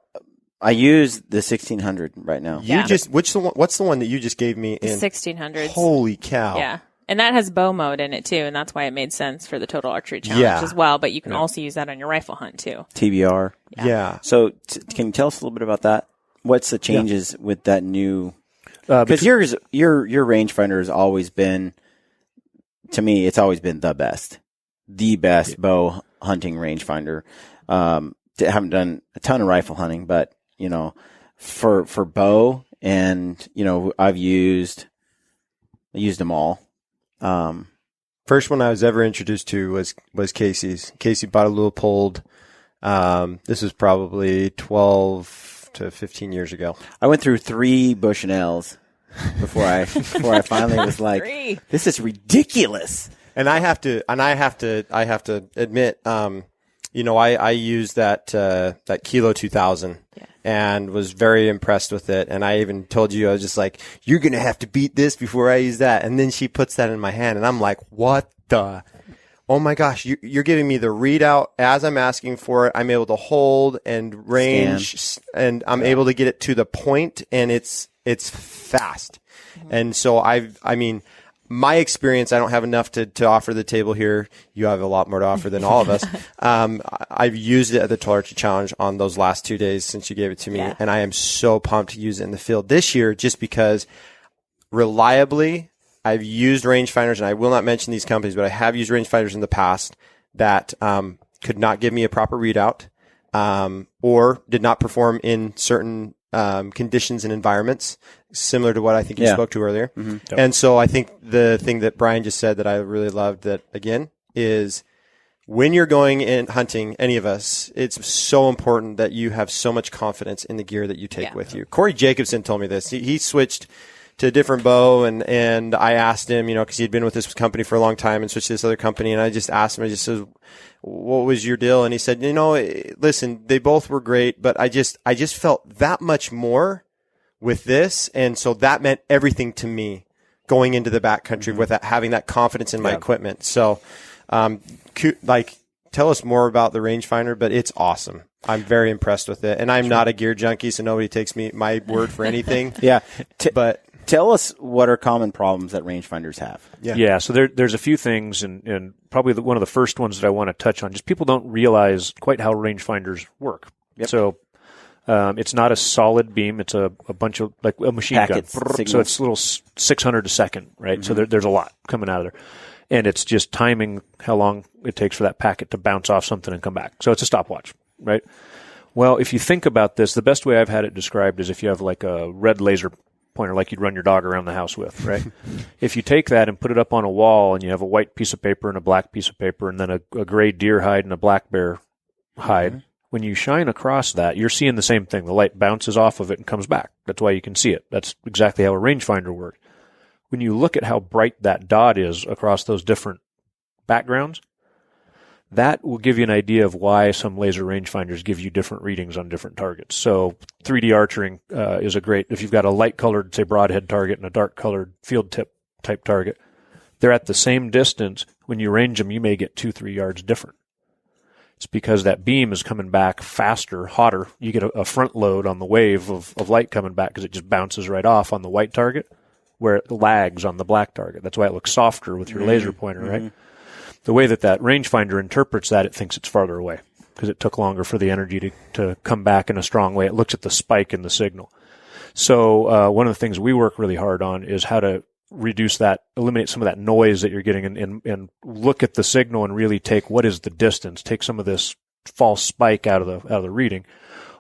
I use the 1600 right now. Yeah. What's the one that you just gave me in 1600s. Holy cow. Yeah. And that has bow mode in it too, and that's why it made sense for the total archery challenge Yeah. as well. But you can also use that on your rifle hunt too. TBR. Yeah. So can you tell us a little bit about that? What's the changes with that new? Because your rangefinder has always been, to me, it's always been the best bow hunting rangefinder. Haven't done a ton of rifle hunting, but for bow, and I've used them all. First one I was ever introduced to was Casey's. Casey bought a Leupold. This was probably 12 to 15 years ago. I went through 3 Bushnells before I finally was like, 3. this is ridiculous. And I have to admit, I used that Kilo 2000 and was very impressed with it. And I even told you, I was just like, you're going to have to beat this before I use that. And then she puts that in my hand and I'm like, what the? Oh my gosh, you're giving me the readout as I'm asking for it. I'm able to hold and range and I'm able to get it to the point, and it's fast. And so my experience, I don't have enough to offer the table here. You have a lot more to offer than all of us. I've used it at the Total Archery Challenge on those last 2 days since you gave it to me. And I am so pumped to use it in the field this year, just because reliably I've used rangefinders, and I will not mention these companies, but I have used rangefinders in the past that could not give me a proper readout or did not perform in certain conditions and environments, similar to what I think you spoke to earlier. Mm-hmm. Yep. And so I think the thing that Brian just said that I really loved, that again, is when you're going in hunting, any of us, it's so important that you have so much confidence in the gear that you take with you. Corey Jacobson told me this. He switched to a different bow, and I asked him, because he'd been with this company for a long time and switched to this other company, and I just asked him, I just said, what was your deal? And he said, listen, they both were great, but I just felt that much more with this, and so that meant everything to me going into the backcountry with that, having that confidence in my equipment. So, tell us more about the rangefinder, but it's awesome. I'm very impressed with it, and I'm not a gear junkie, so nobody takes my word for anything. But tell us what are common problems that rangefinders have. Yeah. So there's a few things, and probably one of the first ones that I want to touch on. Just people don't realize quite how rangefinders work. Yep. So it's not a solid beam; it's a bunch of, like a machine Packets, gun. signals. So it's little 600 a second, right? Mm-hmm. So there's a lot coming out of there. and it's just timing how long it takes for that packet to bounce off something and come back. So it's a stopwatch, right? Well, if you think about this, the best way I've had it described is if you have like a red laser pointer like you'd run your dog around the house with, right? If you take that and put it up on a wall and you have a white piece of paper and a black piece of paper and then a gray deer hide and a black bear hide, when you shine across that, you're seeing the same thing. The light bounces off of it and comes back. That's why you can see it. That's exactly how a rangefinder works. When you look at how bright that dot is across those different backgrounds, that will give you an idea of why some laser rangefinders give you different readings on different targets. So 3D archering is a great, if you've got a light-colored, say, broadhead target and a dark-colored field tip type target, they're at the same distance. When you range them, you may get 2-3 yards different. It's because that beam is coming back faster, hotter. You get a front load on the wave of light coming back because it just bounces right off on the white target where it lags on the black target. That's why it looks softer with your laser pointer, right? The way that rangefinder interprets that, it thinks it's farther away because it took longer for the energy to come back in a strong way. It looks at the spike in the signal. So one of the things we work really hard on is how to reduce that, eliminate some of that noise that you're getting and look at the signal and really take what is the distance, take some of this false spike out of the reading.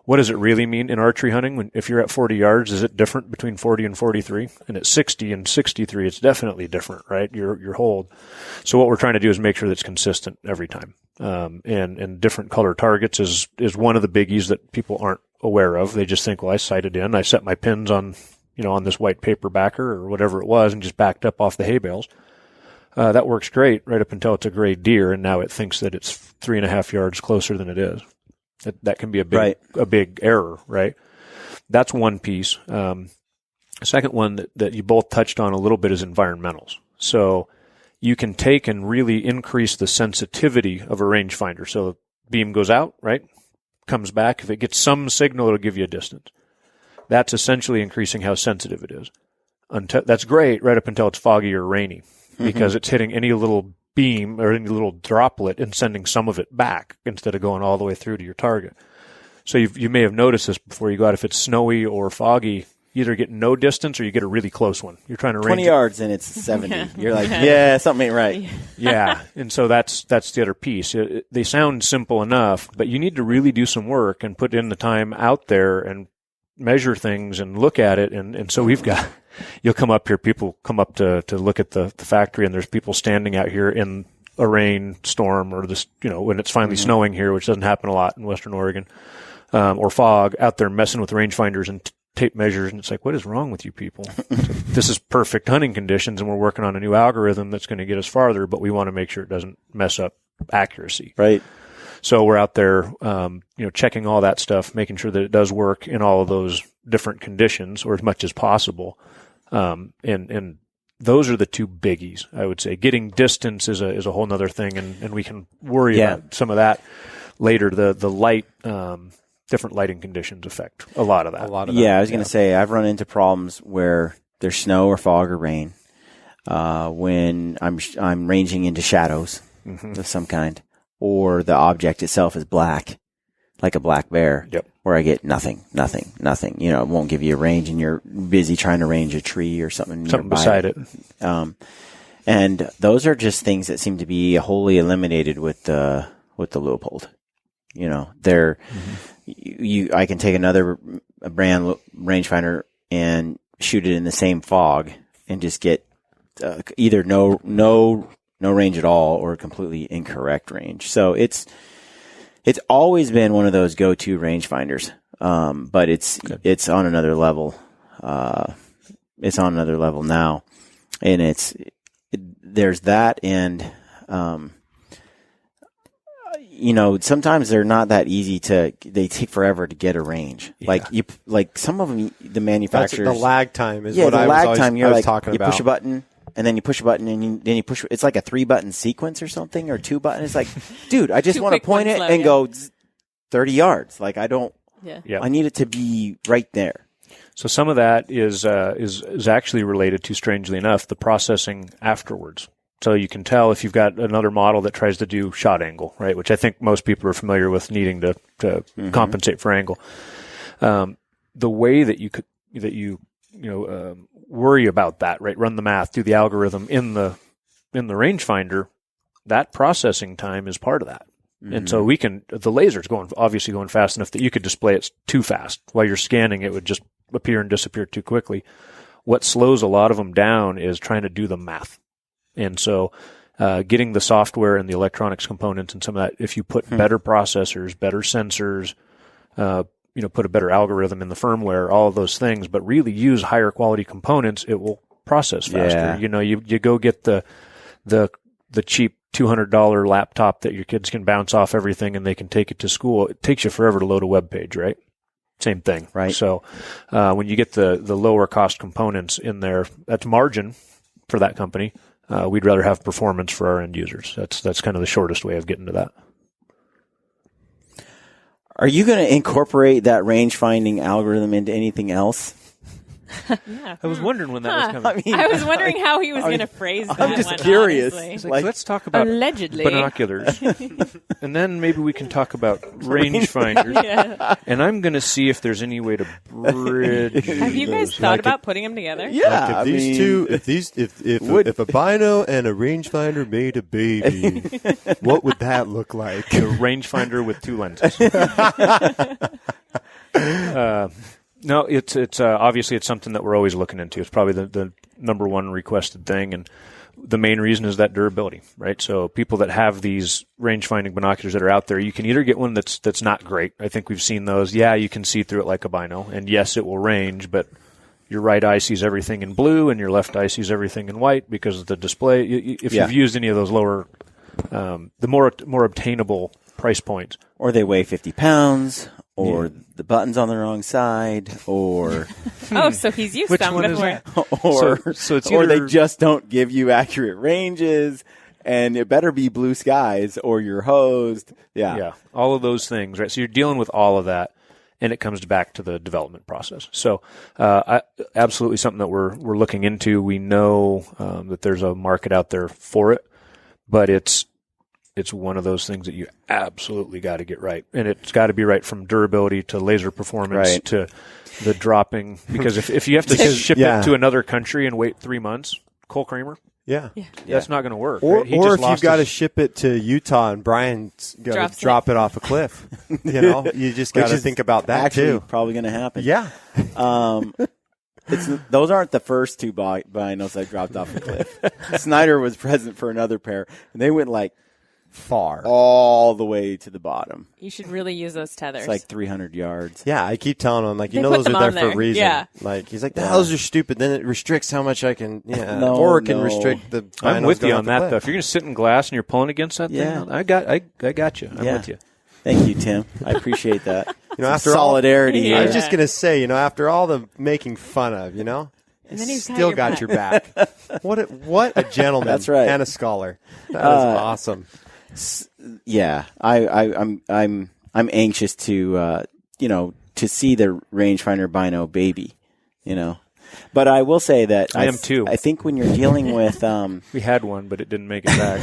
What does it really mean in archery hunting? If you're at 40 yards, is it different between 40 and 43? And at 60 and 63, it's definitely different, right? Your hold. So what we're trying to do is make sure that it's consistent every time. And different color targets is one of the biggies that people aren't aware of. They just think, well, I sighted in, I set my pins on this white paper backer or whatever it was and just backed up off the hay bales. That works great right up until it's a gray deer, and now it thinks that it's 3.5 yards closer than it is. That can be a big error, right? That's one piece. The second one that you both touched on a little bit is environmentals. So you can take and really increase the sensitivity of a rangefinder. So the beam goes out, right? Comes back. If it gets some signal, it'll give you a distance. That's essentially increasing how sensitive it is. That's great right up until it's foggy or rainy because it's hitting any little beam or any little droplet and sending some of it back instead of going all the way through to your target. So you may have noticed this before you go out. If it's snowy or foggy, you either get no distance or you get a really close one. You're trying to range 20 yards and it's 70. You're like, yeah, something ain't right. Yeah, and so that's the other piece. They sound simple enough, but you need to really do some work and put in the time out there and measure things and look at it. And so you'll come up here, people come up to look at the factory, and there's people standing out here in a rain storm or this, when it's finally snowing here, which doesn't happen a lot in Western Oregon, or fog, out there messing with rangefinders and tape measures. And it's like, what is wrong with you people? This is perfect hunting conditions, and we're working on a new algorithm that's going to get us farther, but we want to make sure it doesn't mess up accuracy. Right. So we're out there, checking all that stuff, making sure that it does work in all of those different conditions or as much as possible. And those are the two biggies, I would say. Getting distance is a whole nother thing, and we can worry about some of that later. The light, different lighting conditions affect a lot of that. I was going to say, I've run into problems where there's snow or fog or rain, when I'm ranging into shadows of some kind, or the object itself is black, like a black bear. Yep. Where I get nothing. It won't give you a range, and you're busy trying to range a tree or something beside it. And those are just things that seem to be wholly eliminated with the Leupold. I can take another brand rangefinder and shoot it in the same fog and just get either no range at all or completely incorrect range. So it's always been one of those go-to rangefinders, but it's on another level. It's on another level now, and there's that, and sometimes they're not that easy they take forever to get a range. Yeah. Like some of them, the manufacturers. The lag time is what I was talking about. You push a button, and then you push a button, and then you push. It's like a 3-button sequence or something, or 2 buttons. It's like, dude, I just want to point it and go 30 yards. Like I don't. Yeah. I need it to be right there. So some of that is actually related to, strangely enough, the processing afterwards. So you can tell if you've got another model that tries to do shot angle, right? Which I think most people are familiar with needing to compensate for angle. The way that you worry about that, right? Run the math, do the algorithm in the in the rangefinder, that processing time is part of that. And so the laser's obviously going fast enough that you could display it too fast. While you're scanning, it would just appear and disappear too quickly. What slows a lot of them down is trying to do the math. And so getting the software and the electronics components and some of that, if you put better processors, better sensors, put a better algorithm in the firmware, all of those things, but really use higher quality components, it will process faster. Yeah. You go get the cheap $200 laptop that your kids can bounce off everything and they can take it to school. It takes you forever to load a web page, right? Same thing. Right. So when you get the lower cost components in there, that's margin for that company. We'd rather have performance for our end users. That's kind of the shortest way of getting to that. Are you going to incorporate that range finding algorithm into anything else? Yeah. I was wondering when that was coming. I was wondering how he was going to phrase that. I'm just one, curious. honestly. It's like, let's talk about Allegedly. binoculars, and then maybe we can talk about rangefinders. Yeah. And I'm going to see if there's any way to bridge. Have you guys thought about putting them together? Yeah. Like if a bino and a rangefinder made a baby, what would that look like? A rangefinder with two lenses. No, it's obviously it's something that we're always looking into. It's probably the number one requested thing, and the main reason is that durability, right? So people that have these range-finding binoculars that are out there, you can either get one that's not great. I think we've seen those. Yeah, you can see through it like a bino, and yes, it will range, but your right eye sees everything in blue, and your left eye sees everything in white because of the display. If you've used any of those lower, the more obtainable price points, Or they weigh 50 pounds, or the button's on the wrong side, or Oh, so he's used Which them one is before. or So it's or they either- just don't give you accurate ranges, and it better be blue skies or you're hosed. Yeah, all of those things, right? So you're dealing with all of that, and it comes back to the development process. So absolutely something that we're looking into. We know that there's a market out there for it, but it's one of those things that you absolutely got to get right. And it's got to be right from durability to laser performance to the dropping. Because if you have to ship it to another country and wait 3 months, Cole Kramer, that's not going to work. Or, right? He or just if lost you've got to his- ship it to Utah and Brian's going Drops to drop it off a cliff, you just got to think about that Actually, too. probably going to happen. Yeah. Those aren't the first two binos I dropped off a cliff. Snyder was present for another pair, and they went like Far. all the way to the bottom. You should really use those tethers. It's like 300 yards. Yeah, I keep telling him, like, They put those are them there on for a there. reason. Yeah. Like, he's like, those are stupid. Then it restricts how much I can, No, or it can no. restrict the I'm binos with you going on off the that, cliff. though. If you're going to sit in glass and you're pulling against that Yeah. thing, I got you. I'm Yeah. with you. Thank you, Tim. I appreciate that. know, Some after all- solidarity Yeah. I here. was just going to say, after all the making fun of, And then he's still got your back. What a gentleman. That's right. And a scholar. That is awesome. Yeah, I'm anxious to to see the rangefinder bino baby, But I will say that I am too. I think when you're dealing with We had one, but it didn't make it back.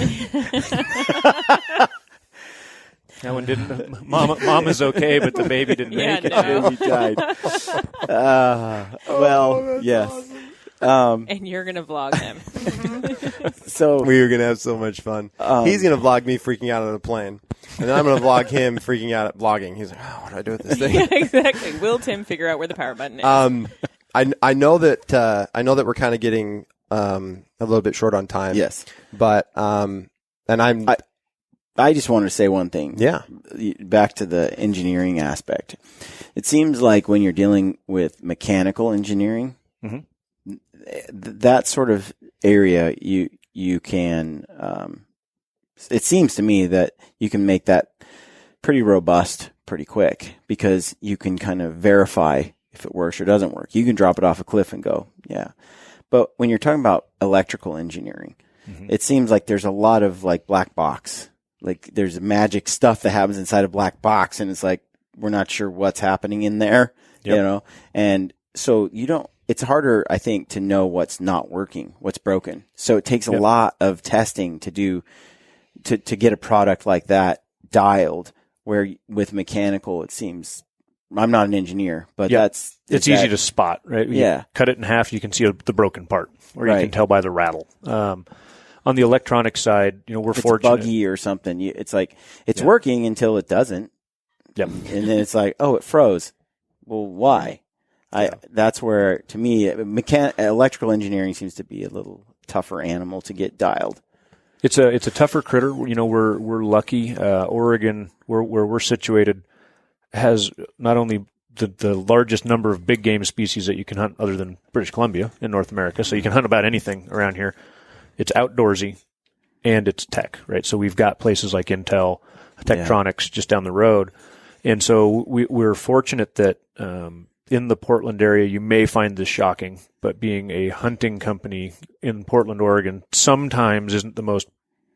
That one didn't. Mama's okay, but the baby didn't make it. no. baby died. Yes. And you're going to vlog him. So We were going to have so much fun. He's going to vlog me freaking out on a plane. And then I'm going to vlog him freaking out at vlogging. He's like, what do I do with this thing? Yeah, exactly. Will Tim figure out where the power button is? I know that we're kind of getting a little bit short on time. yes, But and I just wanted to say one thing. yeah. Back to the engineering aspect. It seems like when you're dealing with mechanical engineering, that sort of area, you can, it seems to me that you can make that pretty robust pretty quick because you can kind of verify if it works or doesn't work. You can drop it off a cliff and go, yeah. But when you're talking about electrical engineering, it seems like there's a lot of like black box. Like there's magic stuff that happens inside a black box, and it's like we're not sure what's happening in there, And so it's harder, I think, to know what's not working, what's broken. So it takes a lot of testing to do to get a product like that dialed. Where with mechanical, it seems I'm not an engineer, but it's easy to spot, right? You Yeah. cut it in half, you can see the broken part, or you Right. can tell by the rattle. on the electronic side, we're If it's fortunate. buggy or something, it's like it's working until it doesn't. Yep. And then it's like, oh, it froze. Well, why? That's where, to me, electrical engineering seems to be a little tougher animal to get dialed. It's a tougher critter. We're lucky. Oregon, where we're situated, has not only the largest number of big game species that you can hunt other than British Columbia in North America. So you can hunt about anything around here. It's outdoorsy and it's tech, right? So we've got places like Intel, Tektronix just down the road. And so we're fortunate that in the Portland area, you may find this shocking, but being a hunting company in Portland, Oregon, sometimes isn't the most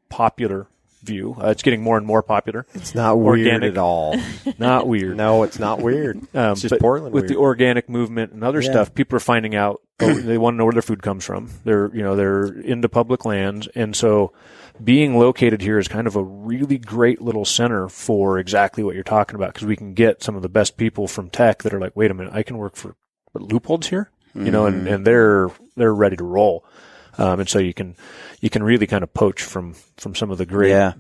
popular view. It's getting more and more popular. It's not weird at all. Not weird. No, it's not weird. It's just but Portland with weird. the organic movement and other stuff, people are finding out they want to know where their food comes from. They're into public lands, and so being located here is kind of a really great little center for exactly what you're talking about, because we can get some of the best people from tech that are like, wait a minute, I can work for Leupold's here, and they're ready to roll. And so you can really kind of poach from some of the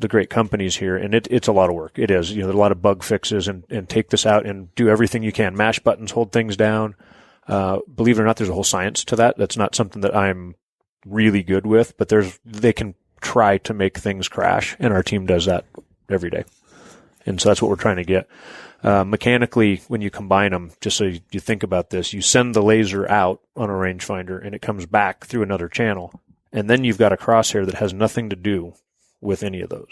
great companies here, and it's a lot of work. It is, there's a lot of bug fixes and take this out and do everything you can, mash buttons, hold things down. Believe it or not, there's a whole science to that. That's not something that I'm really good with, but they can try to make things crash, and our team does that every day. And so that's what we're trying to get. Mechanically, when you combine them, just so you think about this, you send the laser out on a rangefinder and it comes back through another channel. And then you've got a crosshair that has nothing to do with any of those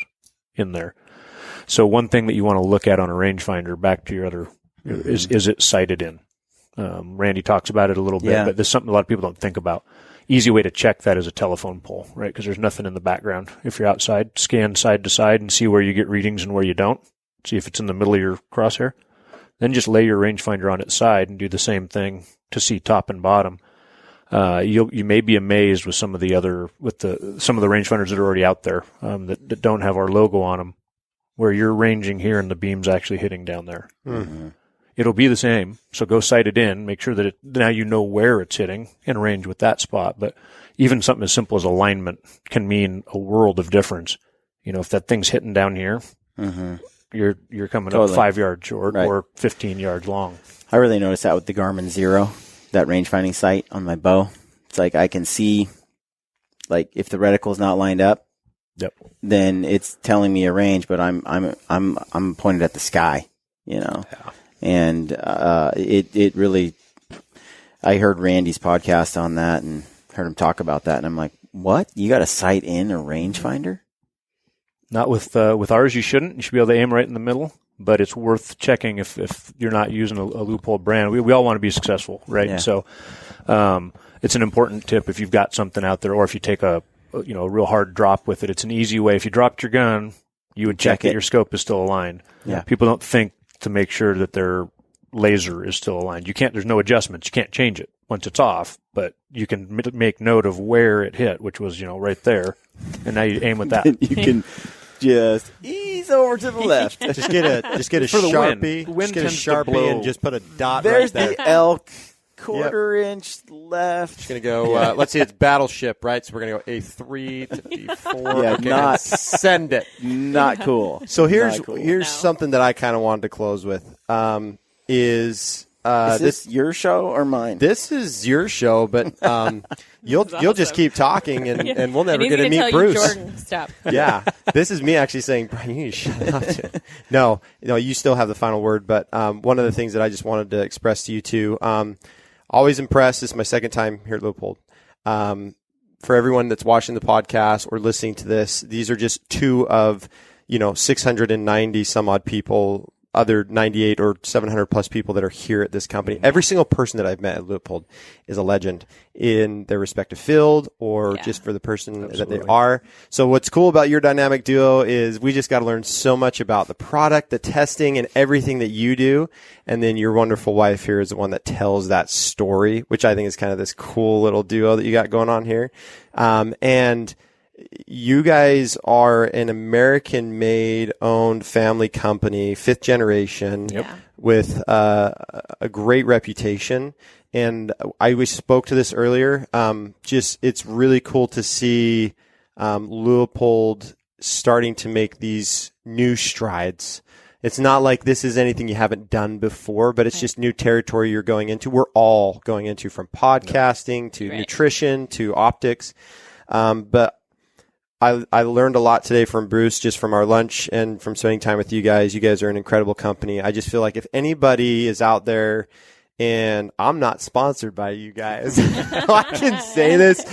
in there. So one thing that you want to look at on a rangefinder, back to your other, is it sighted in? Randy talks about it a little bit, but there's something a lot of people don't think about. Easy way to check that is a telephone pole, right? Because there's nothing in the background. If you're outside, scan side to side and see where you get readings and where you don't. See if it's in the middle of your crosshair. Then just lay your rangefinder on its side and do the same thing to see top and bottom. You may be amazed with some of the rangefinders that are already out there that don't have our logo on them, where you're ranging here and the beam's actually hitting down there. Mm-hmm. It'll be the same. So go sight it in, make sure that now you know where it's hitting and range with that spot. But even something as simple as alignment can mean a world of difference. If that thing's hitting down here, you're coming up 5 yards short or 15 yards long. I really noticed that with the Garmin Zero, that range finding sight on my bow. It's like I can see, like, if the reticle's not lined up, then it's telling me a range, but I'm pointed at the sky, And it really, I heard Randy's podcast on that and heard him talk about that, and I'm like, what? You got to sight in a rangefinder? Not with ours, you shouldn't. You should be able to aim right in the middle, but it's worth checking if you're not using a Leupold brand. We all want to be successful, right? Yeah. So it's an important tip if you've got something out there, or if you take a real hard drop with it. It's an easy way. If you dropped your gun, you would check that your scope is still aligned. Yeah. People don't think to make sure that their laser is still aligned. There's no adjustments. You can't change it once it's off, but you can make note of where it hit, which was, right there. And now you aim with that. You can just ease over to the left. Just get a Sharpie. Wind just get a tends to Sharpie blow. and just put a dot There's right there. the elk, quarter inch left. Just going to go, let's see, it's battleship, right? So we're going to go A3 to B4. Yeah, okay, not send it. Not cool. So here's something that I kind of wanted to close with. Is this your show or mine? This is your show, but you'll just keep talking, and we'll never get to meet Bruce. Jordan, stop. Yeah, this is me actually saying, Brian, you need to shut up. No, you still have the final word. But one of the things that I just wanted to express to you too, always impressed. This is my second time here at Leupold. For everyone that's watching the podcast or listening to this, these are just two of 690 some odd people, other 98 or 700 plus people that are here at this company. Every single person that I've met at Leupold is a legend in their respective field or just for the person that they are. So what's cool about your dynamic duo is we just got to learn so much about the product, the testing, and everything that you do. And then your wonderful wife here is the one that tells that story, which I think is kind of this cool little duo that you got going on here. And you guys are an American-made, owned family company, 5th generation, with a great reputation. And we spoke to this earlier. It's really cool to see Leupold starting to make these new strides. It's not like this is anything you haven't done before, but it's just new territory you're going into. We're all going into, from podcasting to nutrition to optics. But I learned a lot today from Bruce, just from our lunch and from spending time with you guys. You guys are an incredible company. I just feel like if anybody is out there, and I'm not sponsored by you guys, I can say this.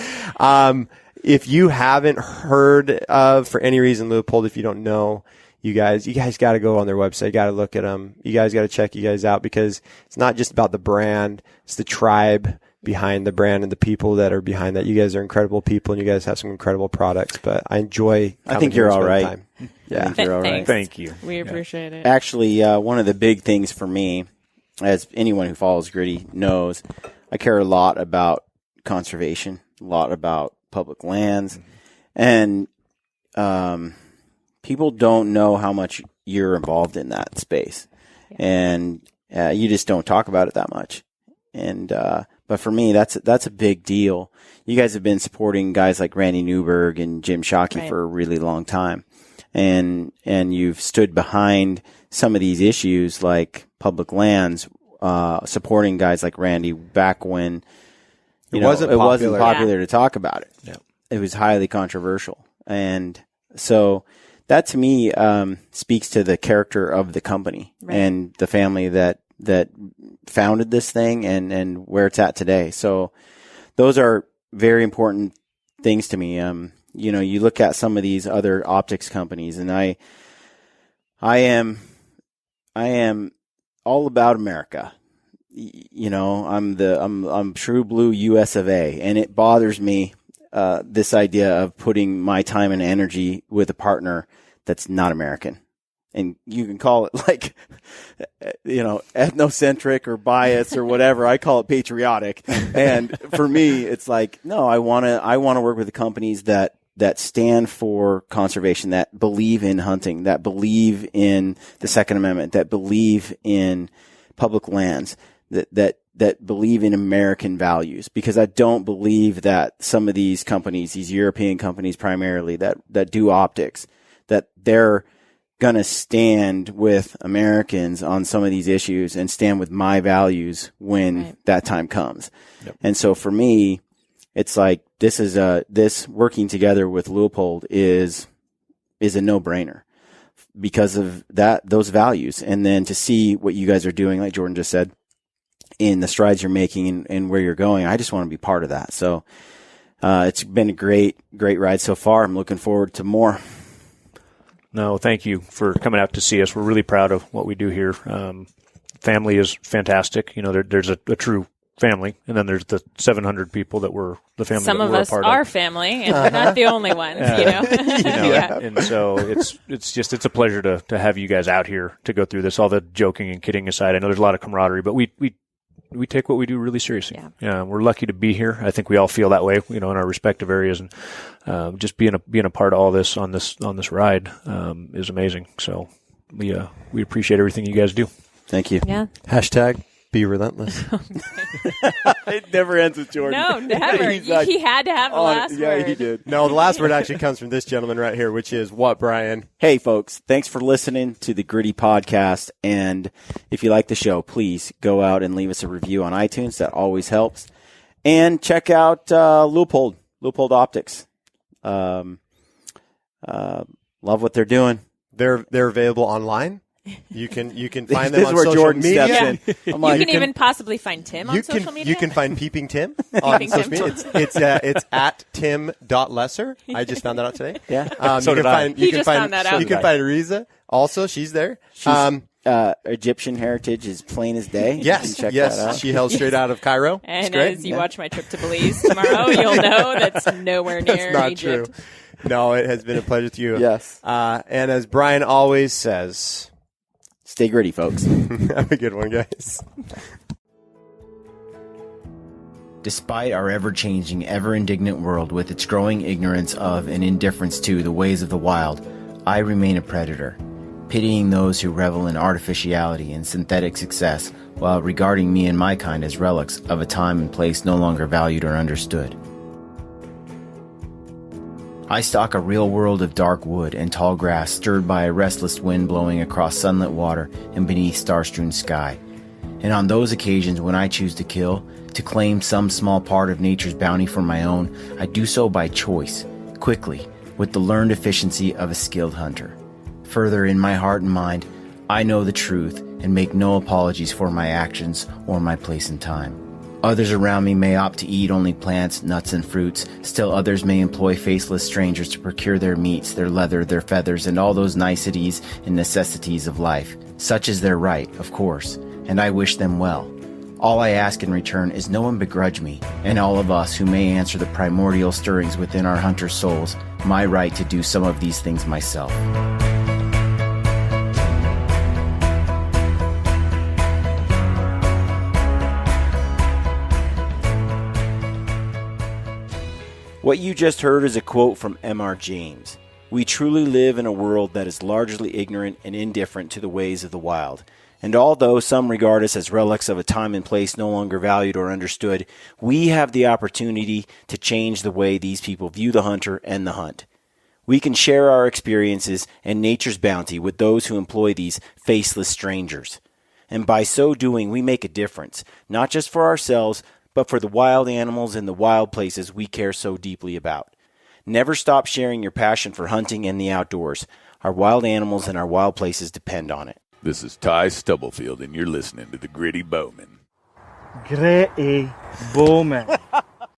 If you haven't heard of, for any reason, Leupold, if you don't know, you guys got to go on their website. You got to look at them. You guys got to check you guys out, because it's not just about the brand. It's the tribe behind the brand and the people that are behind that. You guys are incredible people, and you guys have some incredible products, but I enjoy. I think you're all right. Yeah. I think you're all right. Thank you. We appreciate it. Actually, one of the big things for me, as anyone who follows Gritty knows, I care a lot about conservation, a lot about public lands, and people don't know how much you're involved in that space, and you just don't talk about it that much. And but for me, that's a big deal. You guys have been supporting guys like Randy Newberg and Jim Shockey for a really long time, and you've stood behind some of these issues like public lands, supporting guys like Randy back when it wasn't popular to talk about it. Yeah. It was highly controversial. And so that to me speaks to the character of the company and the family that founded this thing and where it's at today. So those are very important things to me. You look at some of these other optics companies, and I am all about America. I'm true blue US of A, and it bothers me, this idea of putting my time and energy with a partner that's not American. And you can call it like, ethnocentric or bias or whatever. I call it patriotic. And for me, it's like, no, I want to work with the companies that stand for conservation, that believe in hunting, that believe in the Second Amendment, that believe in public lands, that believe in American values. Because I don't believe that some of these companies, these European companies primarily that do optics, that they're going to stand with Americans on some of these issues and stand with my values when that time comes. Yep. And so for me, it's like, this working together with Leupold is a no-brainer because of those values. And then to see what you guys are doing, like Jordan just said, in the strides you're making and where you're going, I just want to be part of that. So, it's been a great ride so far. I'm looking forward to more. No, thank you for coming out to see us. We're really proud of what we do here. Family is fantastic. There's a true family, and then there's the 700 people that were the family. Some that of we're us a part are of. family, and we're not the only ones. And so it's a pleasure to have you guys out here to go through this. All the joking and kidding aside, I know there's a lot of camaraderie, but we take what we do really seriously. Yeah, we're lucky to be here. I think we all feel that way, in our respective areas, and just being a part of all this on this ride is amazing. So we appreciate everything you guys do. Thank you. Yeah. Hashtag be relentless. It never ends with Jordan. No, never. He had to have the last word. Yeah, he did. No, the last word actually comes from this gentleman right here, which is what, Brian? Hey, folks, thanks for listening to the Gritty Podcast. And if you like the show, please go out and leave us a review on iTunes. That always helps. And check out Leupold Optics. Love what they're doing. They're available online. You can find them this on is where social Jordan media. steps in. I'm like, You can even possibly find Tim on social media. You can find Peeping Tim on social media. It's at tim.lesser. I just found that out today. Yeah. So did I. He just found that out. You can find Riza. Also, she's there. Egyptian heritage is plain as day. Yes, check that out. she hails straight out of Cairo. And it's great. as you watch my trip to Belize tomorrow, you'll know that's nowhere near That's not Egypt. true. No, it has been a pleasure to you. Yes. And as Brian always says, stay gritty, folks. have a good one, guys. Despite our ever-changing, ever-indignant world with its growing ignorance of and indifference to the ways of the wild, I remain a predator, pitying those who revel in artificiality and synthetic success while regarding me and my kind as relics of a time and place no longer valued or understood. I stalk a real world of dark wood and tall grass stirred by a restless wind blowing across sunlit water and beneath star-strewn sky. And on those occasions when I choose to kill, to claim some small part of nature's bounty for my own, I do so by choice, quickly, with the learned efficiency of a skilled hunter. Further, in my heart and mind, I know the truth and make no apologies for my actions or my place and time. Others around me may opt to eat only plants, nuts, and fruits. Still others may employ faceless strangers to procure their meats, their leather, their feathers, and all those niceties and necessities of life. Such is their right, of course, and I wish them well. All I ask in return is no one begrudge me, and all of us who may answer the primordial stirrings within our hunters' souls, my right to do some of these things myself. What you just heard is a quote from M.R. James. We truly live in a world that is largely ignorant and indifferent to the ways of the wild. And although some regard us as relics of a time and place no longer valued or understood, we have the opportunity to change the way these people view the hunter and the hunt. We can share our experiences and nature's bounty with those who employ these faceless strangers. And by so doing, we make a difference, not just for ourselves, but for the wild animals in the wild places we care so deeply about. Never stop sharing your passion for hunting and the outdoors. Our wild animals and our wild places depend on it. This is Ty Stubblefield, and you're listening to The Gritty Bowman. Gritty Bowman.